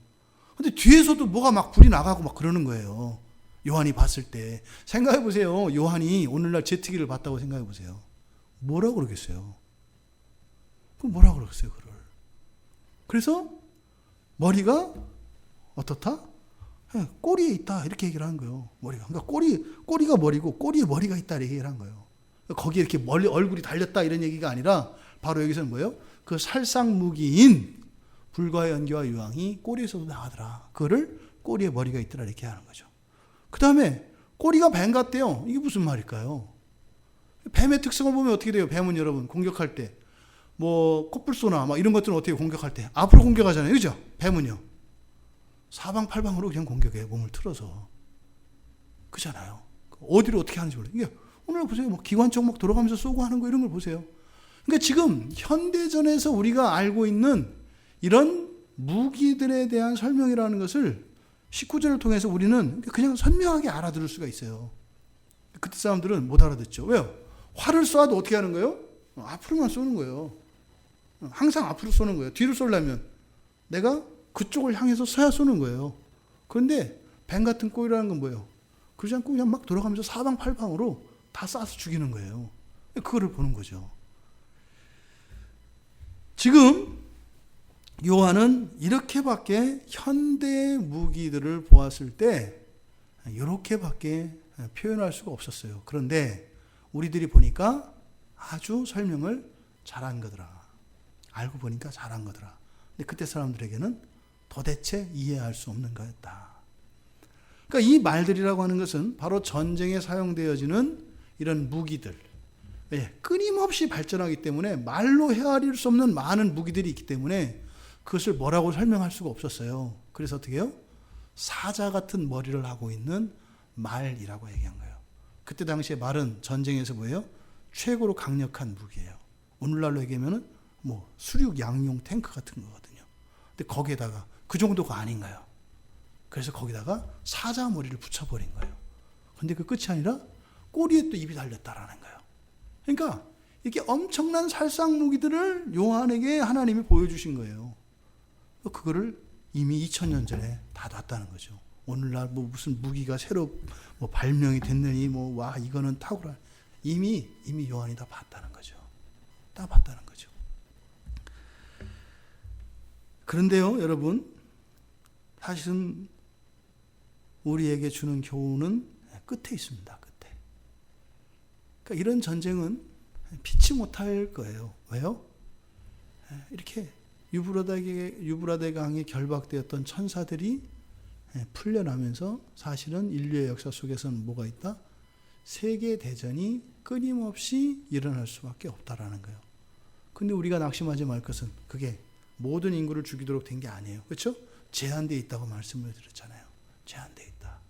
근데 뒤에서도 뭐가 막 불이 나가고 막 그러는 거예요. 요한이 봤을 때. 생각해 보세요. 요한이 오늘날 제트기를 봤다고 생각해 보세요. 뭐라고 그러겠어요? 뭐라고 그러겠어요, 그걸. 그래서 머리가 어떻다? 꼬리에 있다. 이렇게 얘기를 하는 거예요. 머리가. 그러니까 꼬리가 머리고 꼬리에 머리가 있다. 이렇게 얘기를 한 거예요. 거기에 이렇게 멀리 얼굴이 달렸다. 이런 얘기가 아니라 바로 여기서는 뭐예요? 그 살상무기인 불과 연기와 유황이 꼬리에서도 나가더라. 그거를 꼬리에 머리가 있더라. 이렇게 하는 거죠. 그 다음에 꼬리가 뱀 같대요. 이게 무슨 말일까요? 뱀의 특성을 보면 어떻게 돼요? 뱀은 여러분 공격할 때 뭐 코뿔소나 막 이런 것들은 어떻게 공격할 때 앞으로 공격하잖아요. 그죠? 뱀은요. 사방팔방으로 그냥 공격해요. 몸을 틀어서. 그잖아요. 어디로 어떻게 하는지 몰라요. 이게 오늘 보세요. 뭐 기관총 막 돌아가면서 쏘고 하는 거 이런 걸 보세요. 그러니까 지금 현대전에서 우리가 알고 있는 이런 무기들에 대한 설명이라는 것을 19절을 통해서 우리는 그냥 선명하게 알아들을 수가 있어요. 그때 사람들은 못 알아듣죠. 왜요? 활을 쏴도 어떻게 하는 거예요? 앞으로만 쏘는 거예요. 항상 앞으로 쏘는 거예요. 뒤로 쏘려면 내가 그쪽을 향해서 쏴야 쏘는 거예요. 그런데 뱀 같은 꼬리라는 건 뭐예요? 그러지 않고 그냥 막 돌아가면서 사방팔방으로 다 쏴서 죽이는 거예요. 그거를 보는 거죠. 지금 요한은 이렇게밖에 현대 무기들을 보았을 때 이렇게밖에 표현할 수가 없었어요. 그런데 우리들이 보니까 아주 설명을 잘한 거더라. 알고 보니까 잘한 거더라. 근데 그때 사람들에게는 도대체 이해할 수 없는 거였다. 그러니까 이 말들이라고 하는 것은 바로 전쟁에 사용되어지는 이런 무기들, 끊임없이 발전하기 때문에 말로 헤아릴 수 없는 많은 무기들이 있기 때문에 그것을 뭐라고 설명할 수가 없었어요. 그래서 어떻게 해요? 사자 같은 머리를 하고 있는 말이라고 얘기한 거예요. 그때 당시에 말은 전쟁에서 뭐예요? 최고로 강력한 무기예요. 오늘날로 얘기하면 뭐 수륙 양용 탱크 같은 거거든요. 근데 거기에다가 그 정도가 아닌가요? 그래서 거기다가 사자 머리를 붙여버린 거예요. 근데 그 끝이 아니라 꼬리에 또 입이 달렸다라는 거예요. 그러니까 이렇게 엄청난 살상 무기들을 요한에게 하나님이 보여주신 거예요. 그거를 이미 2000년 전에 다 놨다는 거죠. 오늘날 뭐 무슨 무기가 새로 뭐 발명이 됐느니 뭐 와 이거는 탁월한 이미 요한이 다 봤다는 거죠. 다 봤다는 거죠. 그런데요, 여러분, 사실은 우리에게 주는 교훈은 끝에 있습니다. 끝에. 그러니까 이런 전쟁은 피치 못할 거예요. 왜요? 이렇게 유브라데 강에 결박되었던 천사들이 풀려나면서 사실은 인류의 역사 속에서는 뭐가 있다? 세계 대전이 끊임없이 일어날 수밖에 없다라는 거예요. 근데 우리가 낙심하지 말 것은 그게 모든 인구를 죽이도록 된 게 아니에요. 그렇죠? 제한되어 있다고 말씀을 드렸잖아요. 제한되어 있다.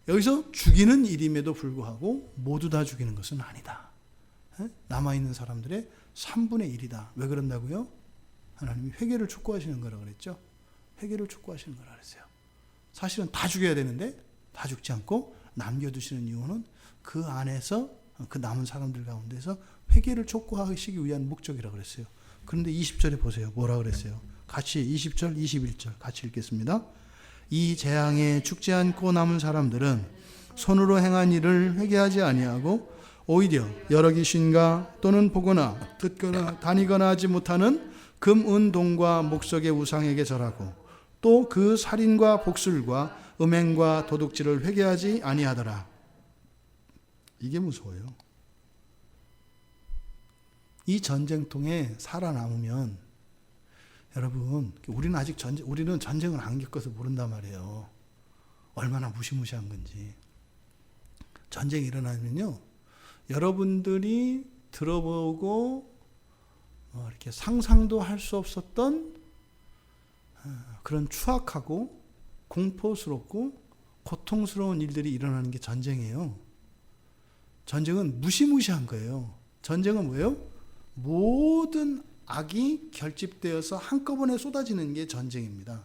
여기서 죽이는 일임에도 불구하고 모두 다 죽이는 것은 아니다. 남아있는 사람들의 3분의 1이다. 왜 그런다고요? 하나님이 회개를 촉구하시는 거라 그랬죠. 회개를 촉구하시는 거라 그랬어요. 사실은 다 죽여야 되는데 다 죽지 않고 남겨두시는 이유는 그 안에서 그 남은 사람들 가운데서 회개를 촉구하시기 위한 목적이라 그랬어요. 그런데 20절에 보세요. 뭐라 그랬어요? 같이 20절, 21절 같이 읽겠습니다. 이 재앙에 죽지 않고 남은 사람들은 손으로 행한 일을 회개하지 아니하고 오히려 여러 귀신과 또는 보거나 듣거나 다니거나 하지 못하는 금, 은, 동과 목석의 우상에게 절하고 또 그 살인과 복술과 음행과 도둑질을 회개하지 아니하더라. 이게 무서워요. 이 전쟁통에 살아남으면 여러분, 우리는 전쟁을 안 겪어서 모른단 말이에요. 얼마나 무시무시한 건지. 전쟁이 일어나면요, 여러분들이 들어보고 이렇게 상상도 할 수 없었던 그런 추악하고 공포스럽고 고통스러운 일들이 일어나는 게 전쟁이에요. 전쟁은 무시무시한 거예요. 전쟁은 뭐예요? 모든 악이 결집되어서 한꺼번에 쏟아지는 게 전쟁입니다.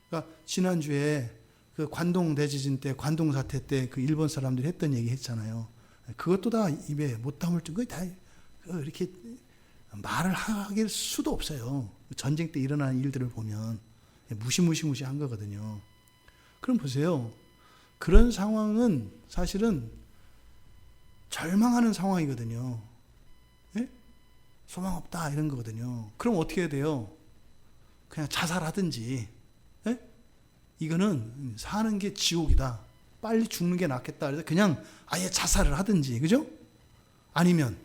그러니까 지난주에 그 관동 대지진 때, 관동 사태 때 그 일본 사람들이 했던 얘기 했잖아요. 그것도 다 입에 못 담을 정도로 다 이렇게 말을 하길 수도 없어요. 전쟁 때 일어나는 일들을 보면 무시무시한 거거든요. 그럼 보세요. 그런 상황은 사실은 절망하는 상황이거든요. 예? 소망 없다 이런 거거든요. 그럼 어떻게 해야 돼요? 그냥 자살하든지. 예? 이거는 사는 게 지옥이다. 빨리 죽는 게 낫겠다. 그래서 그냥 아예 자살을 하든지, 그죠? 아니면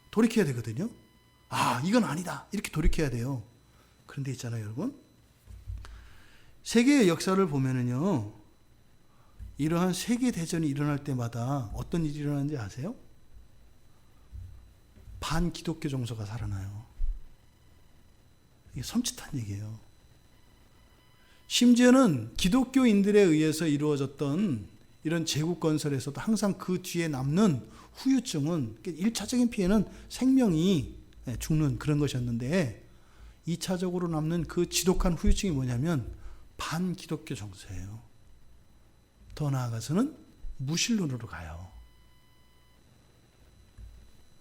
돌이켜야 되거든요. 아, 이건 아니다. 이렇게 돌이켜야 돼요. 그런데 있잖아요, 여러분. 세계의 역사를 보면은요, 이러한 세계 대전이 일어날 때마다 어떤 일이 일어나는지 아세요? 반기독교 정서가 살아나요. 이게 섬찟한 얘기예요. 심지어는 기독교인들에 의해서 이루어졌던 이런 제국 건설에서도 항상 그 뒤에 남는 후유증은, 1차적인 피해는 생명이 죽는 그런 것이었는데 2차적으로 남는 그 지독한 후유증이 뭐냐면 반기독교 정서예요. 더 나아가서는 무신론으로 가요.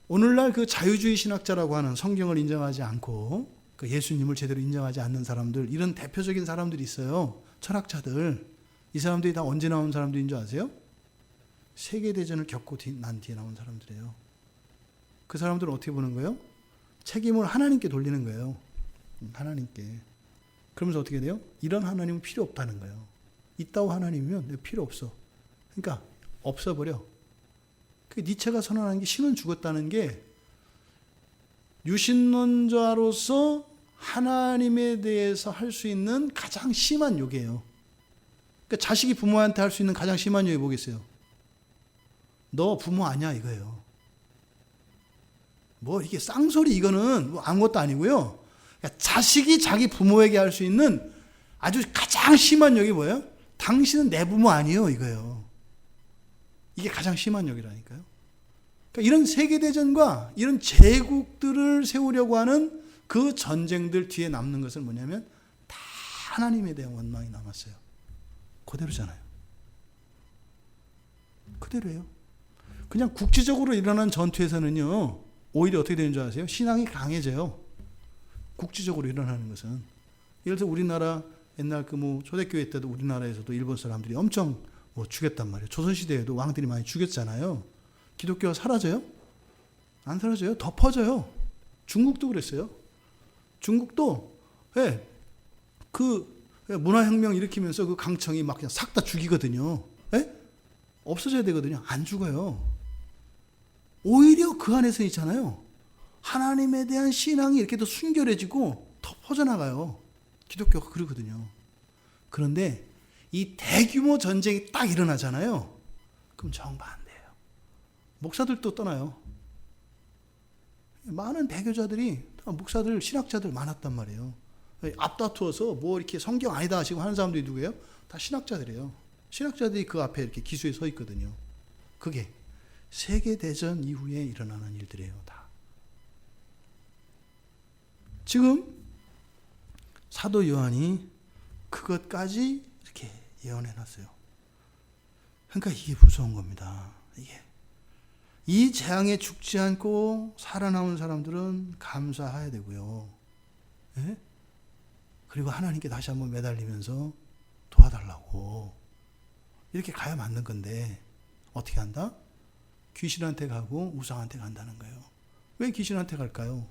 오늘날 그 자유주의 신학자라고 하는, 성경을 인정하지 않고 그 예수님을 제대로 인정하지 않는 사람들, 이런 대표적인 사람들이 있어요. 철학자들. 이 사람들이 다 언제 나온 사람들인 줄 아세요? 세계대전을 겪고 난 뒤에 나온 사람들이에요. 그 사람들은 어떻게 보는 거예요? 책임을 하나님께 돌리는 거예요. 하나님께. 그러면서 어떻게 돼요? 이런 하나님은 필요 없다는 거예요. 있다고 하나님이면 필요 없어. 그러니까 없어버려. 그 니체가 선언한 게 신은 죽었다는 게 유신론자로서 하나님에 대해서 할 수 있는 가장 심한 욕이에요. 그러니까 자식이 부모한테 할 수 있는 가장 심한 욕이 뭐겠어요? 너 부모 아니야 이거예요. 뭐 이게 쌍소리, 이거는 뭐 아무것도 아니고요. 그러니까 자식이 자기 부모에게 할 수 있는 아주 가장 심한 욕이 뭐예요? 당신은 내 부모 아니에요 이거예요. 이게 가장 심한 욕이라니까요. 그러니까 이런 세계대전과 이런 제국들을 세우려고 하는 그 전쟁들 뒤에 남는 것은 뭐냐면 다 하나님에 대한 원망이 남았어요. 그대로잖아요. 그대로예요. 그냥 국지적으로 일어난 전투에서는요, 오히려 어떻게 되는 줄 아세요? 신앙이 강해져요. 국지적으로 일어나는 것은. 예를 들어 우리나라 옛날 그 뭐 초대교회 때도 우리나라에서도 일본 사람들이 엄청 뭐 죽였단 말이에요. 조선시대에도 왕들이 많이 죽였잖아요. 기독교가 사라져요? 안 사라져요. 더 퍼져요. 중국도 그랬어요. 중국도 그 문화혁명 일으키면서 그 강청이 막 그냥 싹 다 죽이거든요. 없어져야 되거든요. 안 죽어요. 오히려 그 안에서 있잖아요. 하나님에 대한 신앙이 이렇게 더 순결해지고 더 퍼져나가요. 기독교가 그러거든요. 그런데 이 대규모 전쟁이 딱 일어나잖아요. 그럼 정반대예요. 목사들도 떠나요. 많은 대교자들이, 목사들, 신학자들 많았단 말이에요. 앞다투어서 뭐 이렇게 성경 아니다 하시고 하는 사람들이 누구예요? 다 신학자들이에요. 신학자들이 그 앞에 이렇게 기수에 서 있거든요. 그게 세계대전 이후에 일어나는 일들이에요. 다. 지금 사도 요한이 그것까지 이렇게 예언해 놨어요. 그러니까 이게 무서운 겁니다. 이게. 이 재앙에 죽지 않고 살아남은 사람들은 감사해야 되고요. 예? 그리고 하나님께 다시 한번 매달리면서 도와달라고. 이렇게 가야 맞는 건데 어떻게 한다? 귀신한테 가고 우상한테 간다는 거예요. 왜 귀신한테 갈까요?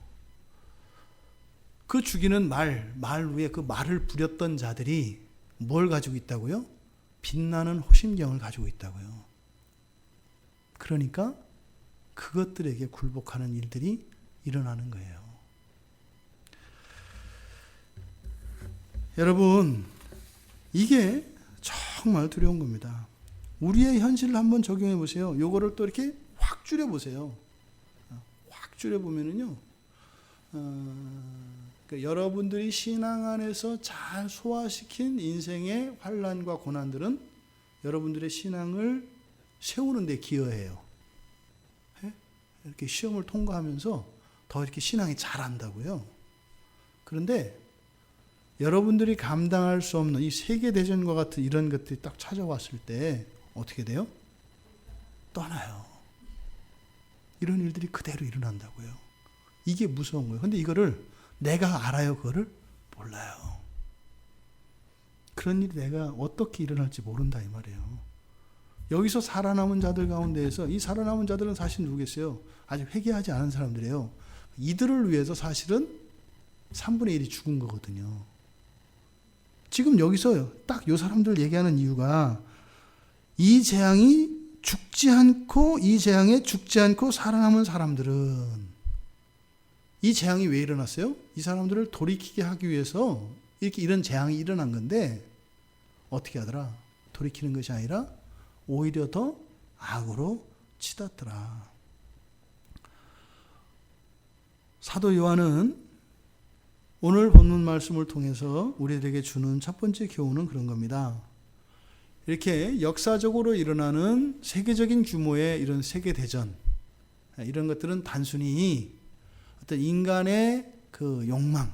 그 죽이는 말 위에 그 말을 부렸던 자들이 뭘 가지고 있다고요? 빛나는 호심경을 가지고 있다고요. 그러니까 그것들에게 굴복하는 일들이 일어나는 거예요. 여러분, 이게 정말 두려운 겁니다. 우리의 현실을 한번 적용해 보세요. 요거를 또 이렇게 확 줄여 보세요. 확 줄여 보면은요. 그러니까 여러분들이 신앙 안에서 잘 소화시킨 인생의 환난과 고난들은 여러분들의 신앙을 세우는 데 기여해요. 이렇게 시험을 통과하면서 더 이렇게 신앙이 자란다고요. 그런데 여러분들이 감당할 수 없는 이 세계대전과 같은 이런 것들이 딱 찾아왔을 때 어떻게 돼요? 떠나요. 이런 일들이 그대로 일어난다고요. 이게 무서운 거예요. 근데 이거를 내가 알아요? 그거를? 몰라요. 그런 일이 내가 어떻게 일어날지 모른다 이 말이에요. 여기서 살아남은 자들 가운데에서 이 살아남은 자들은 사실 누구겠어요? 아직 회개하지 않은 사람들이에요. 이들을 위해서 사실은 3분의 1이 죽은 거거든요. 지금 여기서 딱 이 사람들 얘기하는 이유가 이 재앙에 죽지 않고 살아남은 사람들은 이 재앙이 왜 일어났어요? 이 사람들을 돌이키게 하기 위해서 이런 재앙이 일어난 건데 어떻게 하더라? 돌이키는 것이 아니라 오히려 더 악으로 치닫더라. 사도 요한은 오늘 본문 말씀을 통해서 우리들에게 주는 첫 번째 교훈은 그런 겁니다. 이렇게 역사적으로 일어나는 세계적인 규모의 이런 세계대전, 이런 것들은 단순히 어떤 인간의 그 욕망,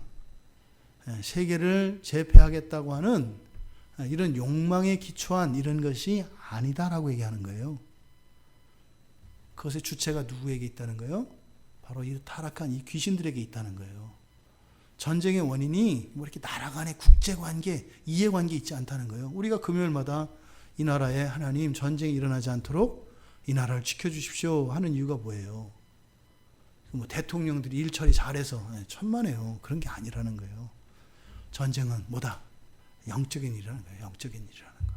세계를 제패하겠다고 하는 이런 욕망에 기초한 이런 것이 아니다라고 얘기하는 거예요. 그것의 주체가 누구에게 있다는 거예요? 바로 이 타락한 이 귀신들에게 있다는 거예요. 전쟁의 원인이 뭐 이렇게 나라 간의 국제관계, 이해관계 있지 않다는 거예요. 우리가 금요일마다 이 나라에 하나님 전쟁이 일어나지 않도록 이 나라를 지켜주십시오 하는 이유가 뭐예요? 뭐 대통령들이 일 처리 잘해서 천만에요. 그런 게 아니라는 거예요. 전쟁은 뭐다? 영적인 일이라는 거예요. 영적인 일이라는 거.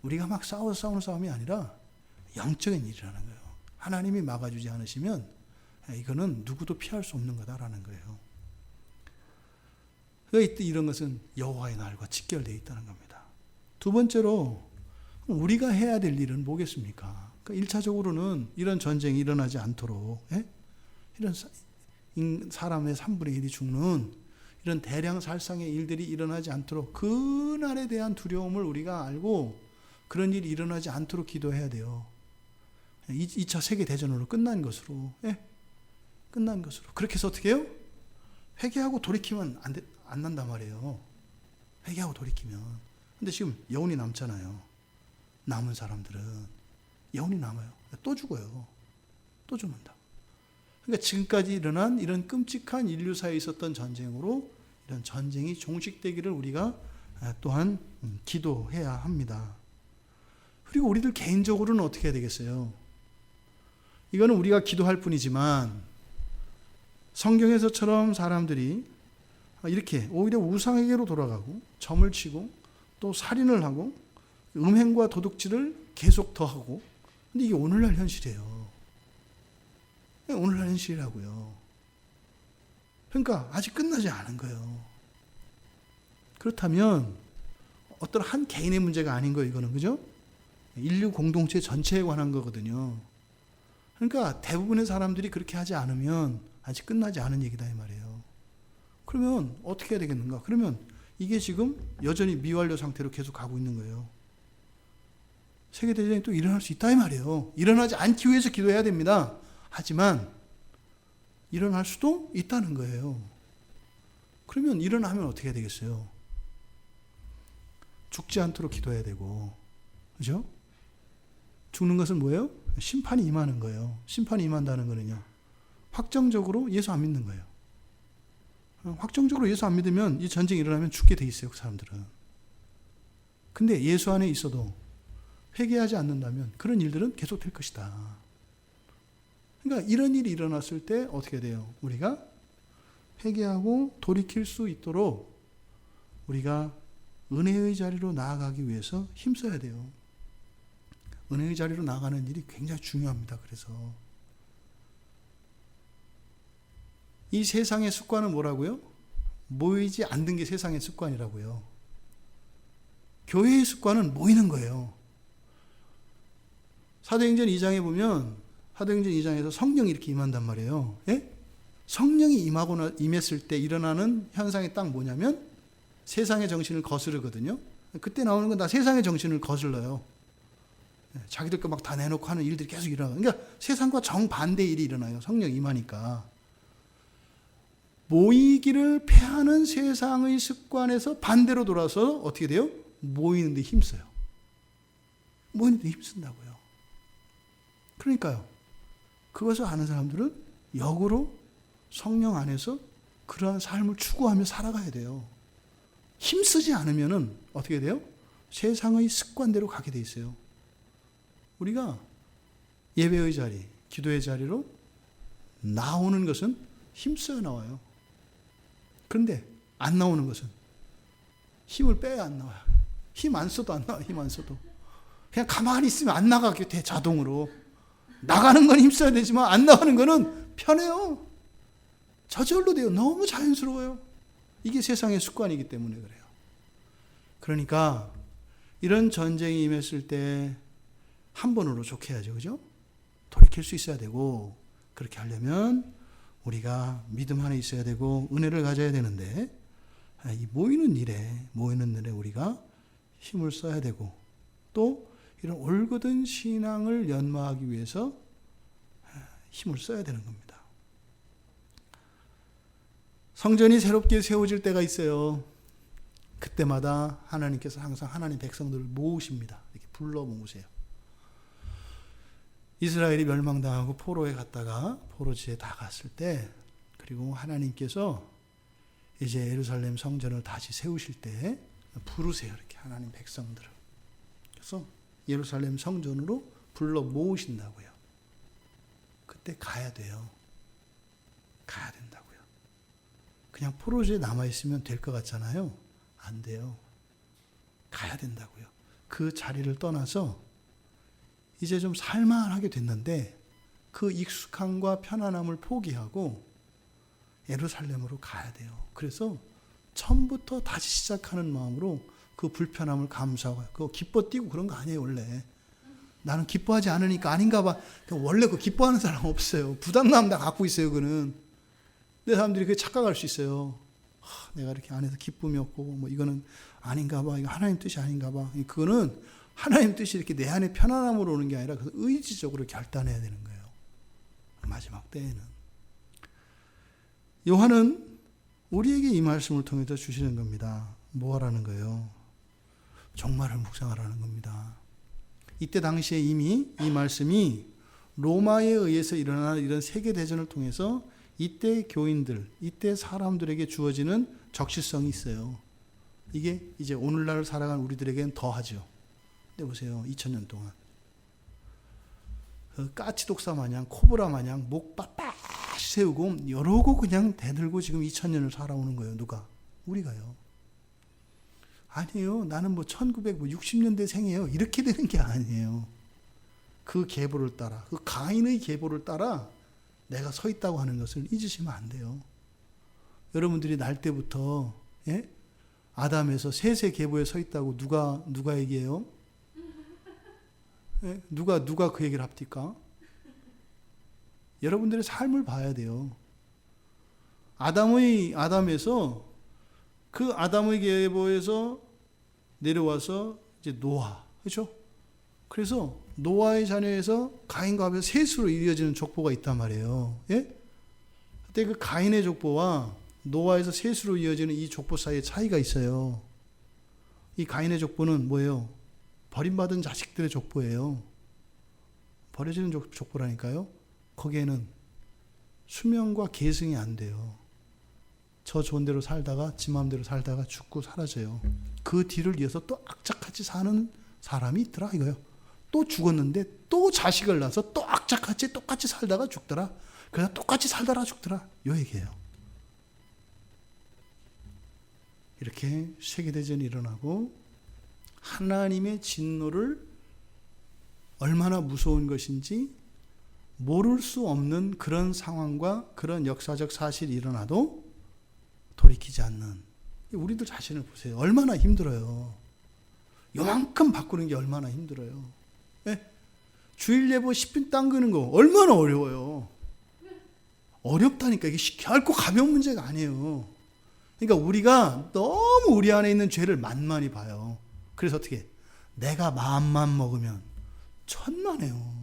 우리가 막 싸우는 싸움이 아니라 영적인 일이라는 거예요. 하나님이 막아주지 않으시면 이거는 누구도 피할 수 없는 거다라는 거예요. 그러니까 이런 것은 여호와의 날과 직결되어 있다는 겁니다. 두 번째로 우리가 해야 될 일은 뭐겠습니까? 그러니까 1차적으로는 이런 전쟁이 일어나지 않도록 이런 사람의 3분의 1이 죽는 이런 대량 살상의 일들이 일어나지 않도록 그날에 대한 두려움을 우리가 알고 그런 일이 일어나지 않도록 기도해야 돼요. 2차 세계대전으로 끝난 것으로. 끝난 것으로. 그렇게 해서 어떻게 해요? 회개하고 돌이키면 안 난단 말이에요. 회개하고 돌이키면. 근데 지금 여운이 남잖아요. 남은 사람들은 여운이 남아요. 또 죽어요. 또 죽는다. 그러니까 지금까지 일어난 이런 끔찍한 인류사에 있었던 전쟁으로 이런 전쟁이 종식되기를 우리가 또한 기도해야 합니다. 그리고 우리들 개인적으로는 어떻게 해야 되겠어요? 이거는 우리가 기도할 뿐이지만 성경에서처럼 사람들이 이렇게 오히려 우상에게로 돌아가고 점을 치고 또 살인을 하고 음행과 도둑질을 계속 더하고 근데 이게 오늘날 현실이에요. 오늘날 현실이라고요. 그러니까 아직 끝나지 않은 거예요. 그렇다면 어떤 한 개인의 문제가 아닌 거예요. 이거는 그죠? 인류 공동체 전체에 관한 거거든요. 그러니까 대부분의 사람들이 그렇게 하지 않으면 아직 끝나지 않은 얘기다 이 말이에요. 그러면 어떻게 해야 되겠는가? 그러면 이게 지금 여전히 미완료 상태로 계속 가고 있는 거예요. 세계대전이 또 일어날 수 있다 이 말이에요. 일어나지 않기 위해서 기도해야 됩니다. 하지만 일어날 수도 있다는 거예요. 그러면 일어나면 어떻게 해야 되겠어요? 죽지 않도록 기도해야 되고, 그죠? 죽는 것은 뭐예요? 심판이 임하는 거예요. 심판이 임한다는 거는요, 확정적으로 예수 안 믿는 거예요. 확정적으로 예수 안 믿으면 이 전쟁이 일어나면 죽게 돼 있어요, 그 사람들은. 근데 예수 안에 있어도 회개하지 않는다면 그런 일들은 계속될 것이다. 그러니까 이런 일이 일어났을 때 어떻게 돼요? 우리가 회개하고 돌이킬 수 있도록 우리가 은혜의 자리로 나아가기 위해서 힘써야 돼요. 은혜의 자리로 나아가는 일이 굉장히 중요합니다. 그래서 이 세상의 습관은 뭐라고요? 모이지 않는 게 세상의 습관이라고요. 교회의 습관은 모이는 거예요. 사도행전 2장에 보면 사도행전 2장에서 성령이 이렇게 임한단 말이에요. 예? 성령이 임했을 때 일어나는 현상이 딱 뭐냐면 세상의 정신을 거스르거든요. 그때 나오는 건 다 세상의 정신을 거슬러요. 자기들 거 막 다 내놓고 하는 일들이 계속 일어나요. 그러니까 세상과 정반대 일이 일어나요. 성령 임하니까. 모이기를 패하는 세상의 습관에서 반대로 돌아서 어떻게 돼요? 모이는데 힘써요. 모이는데 힘쓴다고요. 그러니까요. 그것을 아는 사람들은 역으로 성령 안에서 그러한 삶을 추구하며 살아가야 돼요. 힘쓰지 않으면은 어떻게 돼요? 세상의 습관대로 가게 돼 있어요. 우리가 예배의 자리, 기도의 자리로 나오는 것은 힘써야 나와요. 그런데 안 나오는 것은 힘을 빼야 안 나와요. 힘 안 써도 안 나와요. 힘 안 써도. 그냥 가만히 있으면 안 나가게 돼, 자동으로. 나가는 건 힘써야 되지만 안 나가는 거는 편해요. 저절로 돼요. 너무 자연스러워요. 이게 세상의 습관이기 때문에 그래요. 그러니까 이런 전쟁이 임했을 때 한 번으로 족해야죠. 그죠? 돌이킬 수 있어야 되고, 그렇게 하려면 우리가 믿음 안에 있어야 되고 은혜를 가져야 되는데, 이 모이는 일에 우리가 힘을 써야 되고, 또 이런 올곧은 신앙을 연마하기 위해서 힘을 써야 되는 겁니다. 성전이 새롭게 세워질 때가 있어요. 그때마다 하나님께서 항상 하나님 백성들을 모으십니다. 이렇게 불러 모으세요. 이스라엘이 멸망당하고 포로에 갔다가 포로지에 다 갔을 때, 그리고 하나님께서 이제 예루살렘 성전을 다시 세우실 때 부르세요. 이렇게 하나님 백성들을. 그래서 예루살렘 성전으로 불러 모으신다고요. 그때 가야 돼요. 가야 된다고요. 그냥 포로지에 남아있으면 될 것 같잖아요. 안 돼요. 가야 된다고요. 그 자리를 떠나서 이제 좀 살만하게 됐는데 그 익숙함과 편안함을 포기하고 예루살렘으로 가야 돼요. 그래서 처음부터 다시 시작하는 마음으로 그 불편함을 감수하고, 그거 기뻐 뛰고 그런 거 아니에요. 원래 나는 기뻐하지 않으니까 아닌가 봐. 원래 그 기뻐하는 사람 없어요. 부담감 다 갖고 있어요. 그는. 근데 사람들이 그게 착각할 수 있어요. 내가 이렇게 안에서 기쁨이 없고 뭐 이거는 아닌가 봐. 이거 하나님 뜻이 아닌가 봐. 그거는 하나님 뜻이 이렇게 내 안에 편안함으로 오는 게 아니라 의지적으로 결단해야 되는 거예요. 마지막 때에는. 요한은 우리에게 이 말씀을 통해서 주시는 겁니다. 뭐 하라는 거예요? 종말을 묵상하라는 겁니다. 이때 당시에 이미 이 말씀이 로마에 의해서 일어나는 이런 세계대전을 통해서 이때 교인들, 이때 사람들에게 주어지는 적시성이 있어요. 이게 이제 오늘날 살아가는 우리들에게는 더하죠. 근데 보세요. 2000년 동안. 까치독사 마냥, 코브라 마냥 목 빳빳 세우고 여러고 그냥 대들고 지금 2000년을 살아오는 거예요. 누가? 우리가요. 아니에요. 나는 뭐 1960년대 생이에요. 이렇게 되는 게 아니에요. 그 계보를 따라, 그 가인의 계보를 따라 내가 서 있다고 하는 것을 잊으시면 안 돼요. 여러분들이 날 때부터 아담에서 셋의 계보에 서 있다고 누가 얘기해요? 누가 그 얘기를 합니까? 여러분들의 삶을 봐야 돼요. 아담에서 그 아담의 계보에서 내려와서 이제 노아, 그렇죠? 그래서 노아의 자녀에서 가인과 아벨 셋으로 이어지는 족보가 있단 말이에요. 예? 그때 그 가인의 족보와 노아에서 셋으로 이어지는 이 족보 사이에 차이가 있어요. 이 가인의 족보는 뭐예요? 버림받은 자식들의 족보예요. 버려지는 족보라니까요. 거기에는 수명과 계승이 안 돼요. 저 좋은 대로 살다가 지 마음대로 살다가 죽고 사라져요. 그 뒤를 이어서 또 악착같이 사는 사람이 있더라 이거요. 또 죽었는데 또 자식을 낳아서 또 악착같이 똑같이 살다가 죽더라. 그래서 똑같이 살다가 죽더라. 요 얘기예요. 이렇게 세계대전이 일어나고 하나님의 진노를 얼마나 무서운 것인지 모를 수 없는 그런 상황과 그런 역사적 사실이 일어나도 돌이키지 않는 우리들 자신을 보세요. 얼마나 힘들어요. 요만큼 바꾸는 게 얼마나 힘들어요. 네? 주일 예보 10분 당기는 거 얼마나 어려워요. 어렵다니까. 이게 결코 가벼운 문제가 아니에요. 그러니까 우리가 너무 우리 안에 있는 죄를 만만히 봐요. 그래서 어떻게 내가 마음만 먹으면 천만에요.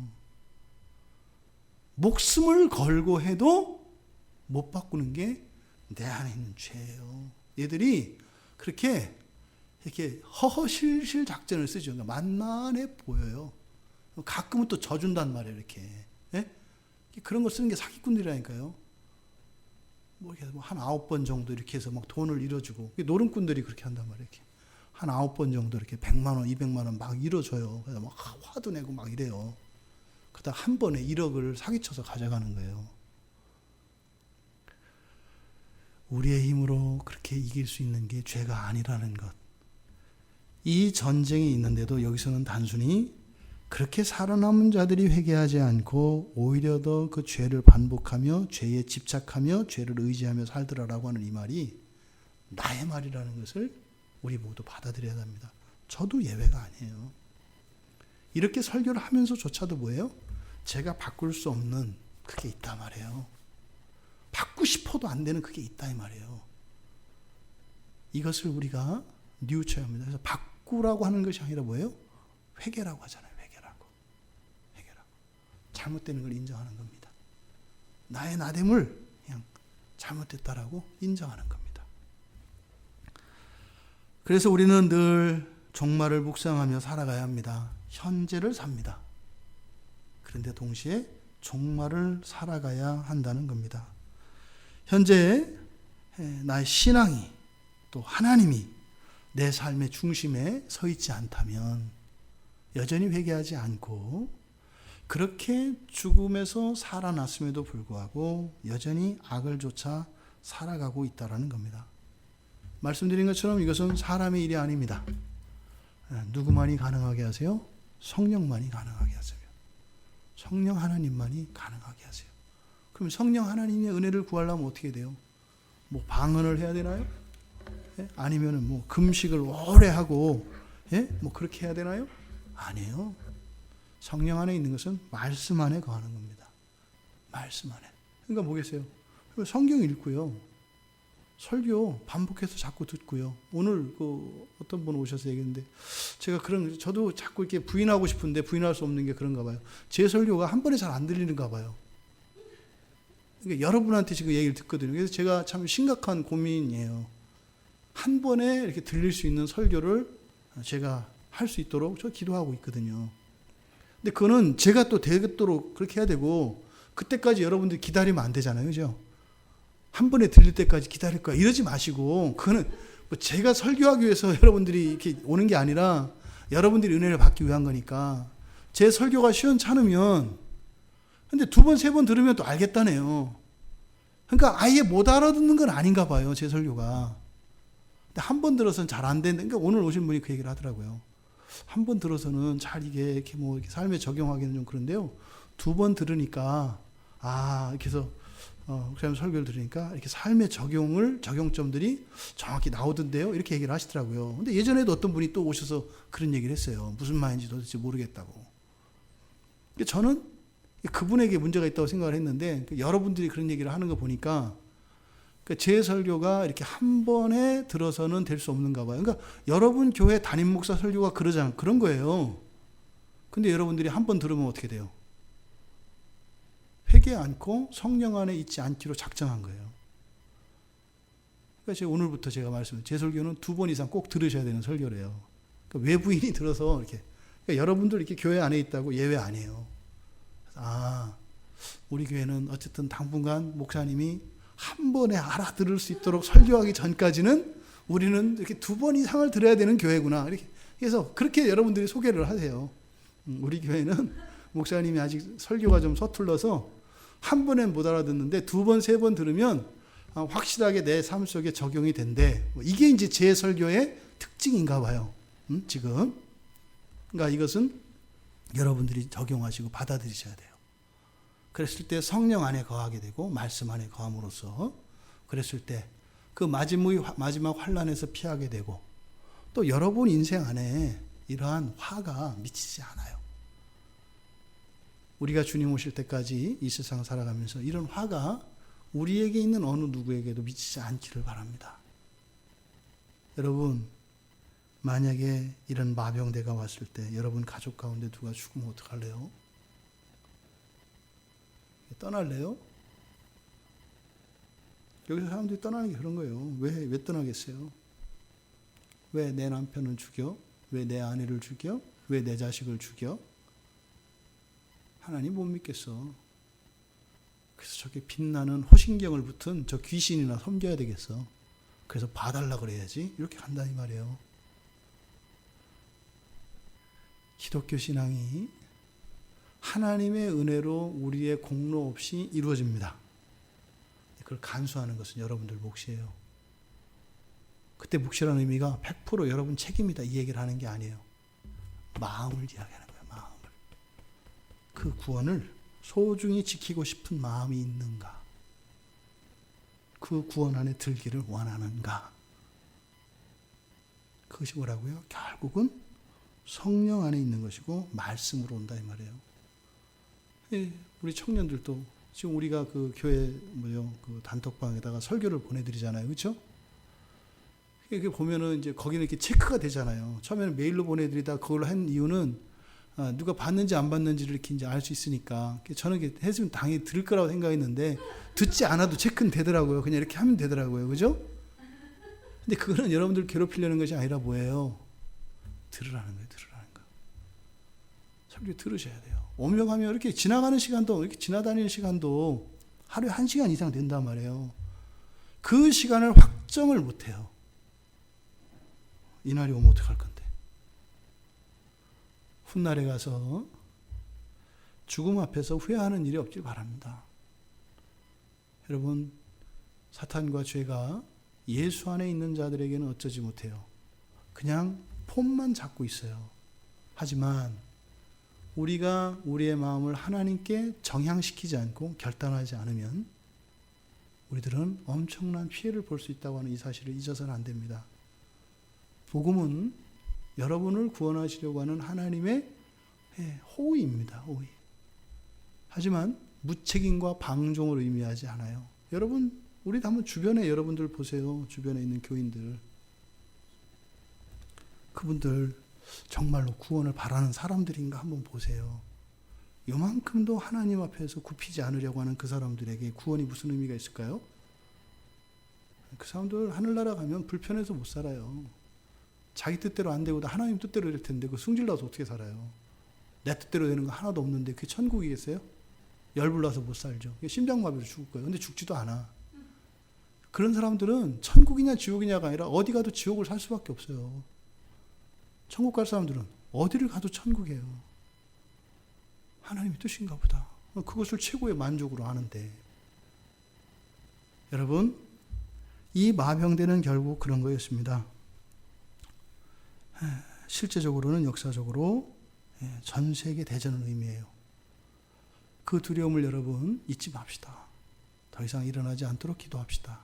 목숨을 걸고 해도 못 바꾸는 게 내 안에 있는 죄예요. 얘들이 그렇게 이렇게 허허실실 작전을 쓰죠. 그러니까 만만해 보여요. 가끔은 또 져준단 말이에요. 이렇게. 예? 그런 거 쓰는 게 사기꾼들이라니까요. 뭐 이렇게 한 9번 정도 이렇게 해서 막 돈을 잃어주고 노름꾼들이 그렇게 한단 말이에요. 이렇게. 한 9번 정도 이렇게 100만 원, 200만 원 막 잃어줘요. 그래서 막 화도 내고 막 이래요. 그러다 한 번에 1억을 사기쳐서 가져가는 거예요. 우리의 힘으로 그렇게 이길 수 있는 게 죄가 아니라는 것. 이 전쟁이 있는데도 여기서는 단순히 그렇게 살아남은 자들이 회개하지 않고 오히려 더 그 죄를 반복하며 죄에 집착하며 죄를 의지하며 살더라라고 하는 이 말이 나의 말이라는 것을 우리 모두 받아들여야 합니다. 저도 예외가 아니에요. 이렇게 설교를 하면서조차도 뭐예요? 제가 바꿀 수 없는 그게 있단 말이에요. 바꾸고 싶어도 안 되는 그게 있다 이 말이에요. 이것을 우리가 뉘우쳐야 합니다. 그래서 바꾸라고 하는 것이 아니라 뭐예요? 회개라고 하잖아요. 회개라고. 잘못되는 걸 인정하는 겁니다. 나의 나됨을 그냥 잘못됐다라고 인정하는 겁니다. 그래서 우리는 늘 종말을 묵상하며 살아가야 합니다. 현재를 삽니다. 그런데 동시에 종말을 살아가야 한다는 겁니다. 현재 나의 신앙이 또 하나님이 내 삶의 중심에 서 있지 않다면 여전히 회개하지 않고 그렇게 죽음에서 살아났음에도 불구하고 여전히 악을 쫓아 살아가고 있다는 겁니다. 말씀드린 것처럼 이것은 사람의 일이 아닙니다. 누구만이 가능하게 하세요? 성령만이 가능하게 하세요. 성령 하나님만이 가능하게 하세요. 그럼 성령 하나님의 은혜를 구하려면 어떻게 돼요? 뭐 방언을 해야 되나요? 예? 아니면은 뭐 금식을 오래 하고 뭐 그렇게 해야 되나요? 아니에요. 성령 안에 있는 것은 말씀 안에 거하는 겁니다. 말씀 안에. 그러니까 뭐겠어요? 성경 읽고요. 설교 반복해서 자꾸 듣고요. 오늘 어떤 분 오셔서 얘기했는데 제가 저도 자꾸 이렇게 부인하고 싶은데 부인할 수 없는 게 그런가 봐요. 제 설교가 한 번에 잘 안 들리는가 봐요. 그러니까 여러분한테 지금 얘기를 듣거든요. 그래서 제가 참 심각한 고민이에요. 한 번에 이렇게 들릴 수 있는 설교를 제가 할 수 있도록 저 기도하고 있거든요. 근데 그거는 제가 또 되도록 그렇게 해야 되고 그때까지 여러분들이 기다리면 안 되잖아요. 그죠? 한 번에 들릴 때까지 기다릴 거야. 이러지 마시고 그거는 뭐 제가 설교하기 위해서 여러분들이 이렇게 오는 게 아니라 여러분들이 은혜를 받기 위한 거니까 제 설교가 시원찮으면 근데 2번, 3번 들으면 또 알겠다네요. 그러니까 아예 못 알아듣는 건 아닌가 봐요. 제 설교가. 근데 한 번 들어서는 잘 안 되는데 그러니까 오늘 오신 분이 그 얘기를 하더라고요. 한 번 들어서는 잘 이게 이렇게 뭐 이렇게 삶에 적용하기는 좀 그런데요. 2번 들으니까 이렇게 해서 그냥 설교를 들으니까 이렇게 삶의 적용점들이 정확히 나오던데요. 이렇게 얘기를 하시더라고요. 근데 예전에도 어떤 분이 또 오셔서 그런 얘기를 했어요. 무슨 말인지 도대체 모르겠다고. 저는 그분에게 문제가 있다고 생각을 했는데 여러분들이 그런 얘기를 하는 거 보니까 제 설교가 이렇게 한 번에 들어서는 될 수 없는가 봐요. 그러니까 여러분 교회 담임 목사 설교가 그런 거예요. 근데 여러분들이 한 번 들으면 어떻게 돼요? 회개 않고 성령 안에 있지 않기로 작정한 거예요. 그러니까 오늘부터 제가 말씀드린 제 설교는 2번 이상 꼭 들으셔야 되는 설교래요. 그러니까 외부인이 들어서 이렇게 그러니까 여러분들 이렇게 교회 안에 있다고 예외 아니에요. 우리 교회는 어쨌든 당분간 목사님이 한 번에 알아들을 수 있도록 설교하기 전까지는 우리는 이렇게 2번 이상을 들어야 되는 교회구나. 이렇게 그래서 그렇게 여러분들이 소개를 하세요. 우리 교회는 목사님이 아직 설교가 좀 서툴러서 한 번엔 못 알아듣는데 2번, 3번 들으면 확실하게 내 삶 속에 적용이 된대. 이게 이제 제 설교의 특징인가 봐요. 지금. 그러니까 이것은 여러분들이 적용하시고 받아들이셔야 돼요. 그랬을 때 성령 안에 거하게 되고 말씀 안에 거함으로써 그랬을 때 그 마지막 환난에서 피하게 되고 또 여러분 인생 안에 이러한 화가 미치지 않아요. 우리가 주님 오실 때까지 이 세상 살아가면서 이런 화가 우리에게 있는 어느 누구에게도 미치지 않기를 바랍니다. 여러분, 만약에 이런 마병대가 왔을 때 여러분 가족 가운데 누가 죽으면 어떡할래요? 떠날래요? 여기서 사람들이 떠나는 게 그런 거예요. 왜 떠나겠어요? 왜 내 남편을 죽여? 왜 내 아내를 죽여? 왜 내 자식을 죽여? 하나님 못 믿겠어. 그래서 저게 빛나는 호신경을 붙은 저 귀신이나 섬겨야 되겠어. 그래서 봐달라 그래야지. 이렇게 간다 이 말이에요. 기독교 신앙이 하나님의 은혜로 우리의 공로 없이 이루어집니다. 그걸 간수하는 것은 여러분들 몫이에요. 그때 몫이라는 의미가 100% 여러분 책임이다 이 얘기를 하는 게 아니에요. 마음을 이야기하는 거예요. 마음을. 그 구원을 소중히 지키고 싶은 마음이 있는가? 그 구원 안에 들기를 원하는가? 그것이 뭐라고요? 결국은 성령 안에 있는 것이고 말씀으로 온다 이 말이에요. 우리 청년들도 지금 우리가 그 교회 그 단톡방에다가 설교를 보내드리잖아요, 그렇죠? 이렇게 보면은 이제 거기는 이렇게 체크가 되잖아요. 처음에는 메일로 보내드리다 그걸로 한 이유는 누가 봤는지 안 봤는지를 이렇게 이제 알 수 있으니까 저는 이렇게 했으면 당연히 들을 거라고 생각했는데 듣지 않아도 체크는 되더라고요. 그냥 이렇게 하면 되더라고요, 그죠? 근데 그거는 여러분들 괴롭히려는 것이 아니라 뭐예요? 들으라는 거예요, 들으라는 거. 설교 들으셔야 돼요. 오며 가며 이렇게 지나가는 시간도, 이렇게 지나다니는 시간도 하루에 1시간 이상 된단 말이에요. 그 시간을 확정을 못 해요. 이날이 오면 어떡할 건데. 훗날에 가서 죽음 앞에서 후회하는 일이 없길 바랍니다. 여러분, 사탄과 죄가 예수 안에 있는 자들에게는 어쩌지 못해요. 그냥 폼만 잡고 있어요. 하지만 우리가 우리의 마음을 하나님께 정향시키지 않고 결단하지 않으면 우리들은 엄청난 피해를 볼 수 있다고 하는 이 사실을 잊어서는 안 됩니다. 복음은 여러분을 구원하시려고 하는 하나님의 호의입니다. 호의. 하지만 무책임과 방종을 의미하지 않아요. 여러분, 우리 한번 주변에 여러분들 보세요. 주변에 있는 교인들. 그분들 정말로 구원을 바라는 사람들인가 한번 보세요. 요만큼도 하나님 앞에서 굽히지 않으려고 하는 그 사람들에게 구원이 무슨 의미가 있을까요? 그 사람들 하늘나라 가면 불편해서 못 살아요. 자기 뜻대로 안 되고도 하나님 뜻대로 될 텐데 그 승질나서 어떻게 살아요? 내 뜻대로 되는 거 하나도 없는데 그게 천국이겠어요? 열불나서 못 살죠. 심장마비로 죽을 거예요. 근데 죽지도 않아. 그런 사람들은 천국이냐 지옥이냐가 아니라 어디 가도 지옥을 살 수밖에 없어요. 천국 갈 사람들은 어디를 가도 천국이에요. 하나님의 뜻인가 보다. 그것을 최고의 만족으로 하는데. 여러분, 이 마병대는 결국 그런 거였습니다. 실제적으로는 역사적으로 전 세계 대전을 의미해요. 그 두려움을 여러분 잊지 맙시다. 더 이상 일어나지 않도록 기도합시다.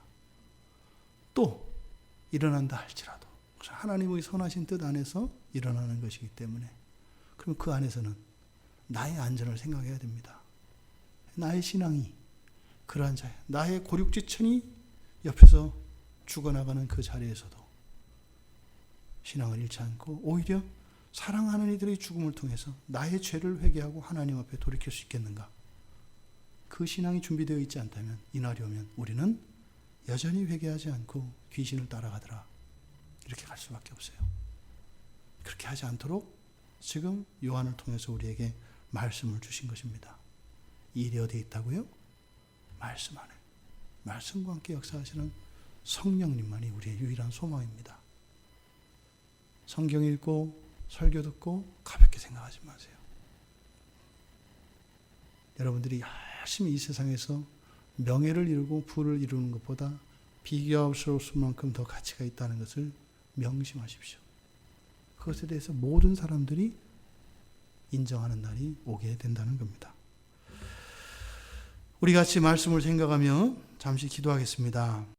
또 일어난다 할지라도 하나님의 선하신 뜻 안에서 일어나는 것이기 때문에 그럼 그 안에서는 나의 안전을 생각해야 됩니다. 나의 신앙이 그러한 자예요. 나의 고륙지천이 옆에서 죽어나가는 그 자리에서도 신앙을 잃지 않고 오히려 사랑하는 이들의 죽음을 통해서 나의 죄를 회개하고 하나님 앞에 돌이킬 수 있겠는가? 그 신앙이 준비되어 있지 않다면 이날이 오면 우리는 여전히 회개하지 않고 귀신을 따라가더라. 이렇게 갈 수밖에 없어요. 그렇게 하지 않도록 지금 요한을 통해서 우리에게 말씀을 주신 것입니다. 이 일이 어디에 있다고요? 말씀 안에. 말씀과 함께 역사하시는 성령님만이 우리의 유일한 소망입니다. 성경 읽고 설교 듣고 가볍게 생각하지 마세요. 여러분들이 열심히 이 세상에서 명예를 이루고 부를 이루는 것보다 비교할 수 없을 만큼 더 가치가 있다는 것을 명심하십시오. 그것에 대해서 모든 사람들이 인정하는 날이 오게 된다는 겁니다. 우리 같이 말씀을 생각하며 잠시 기도하겠습니다.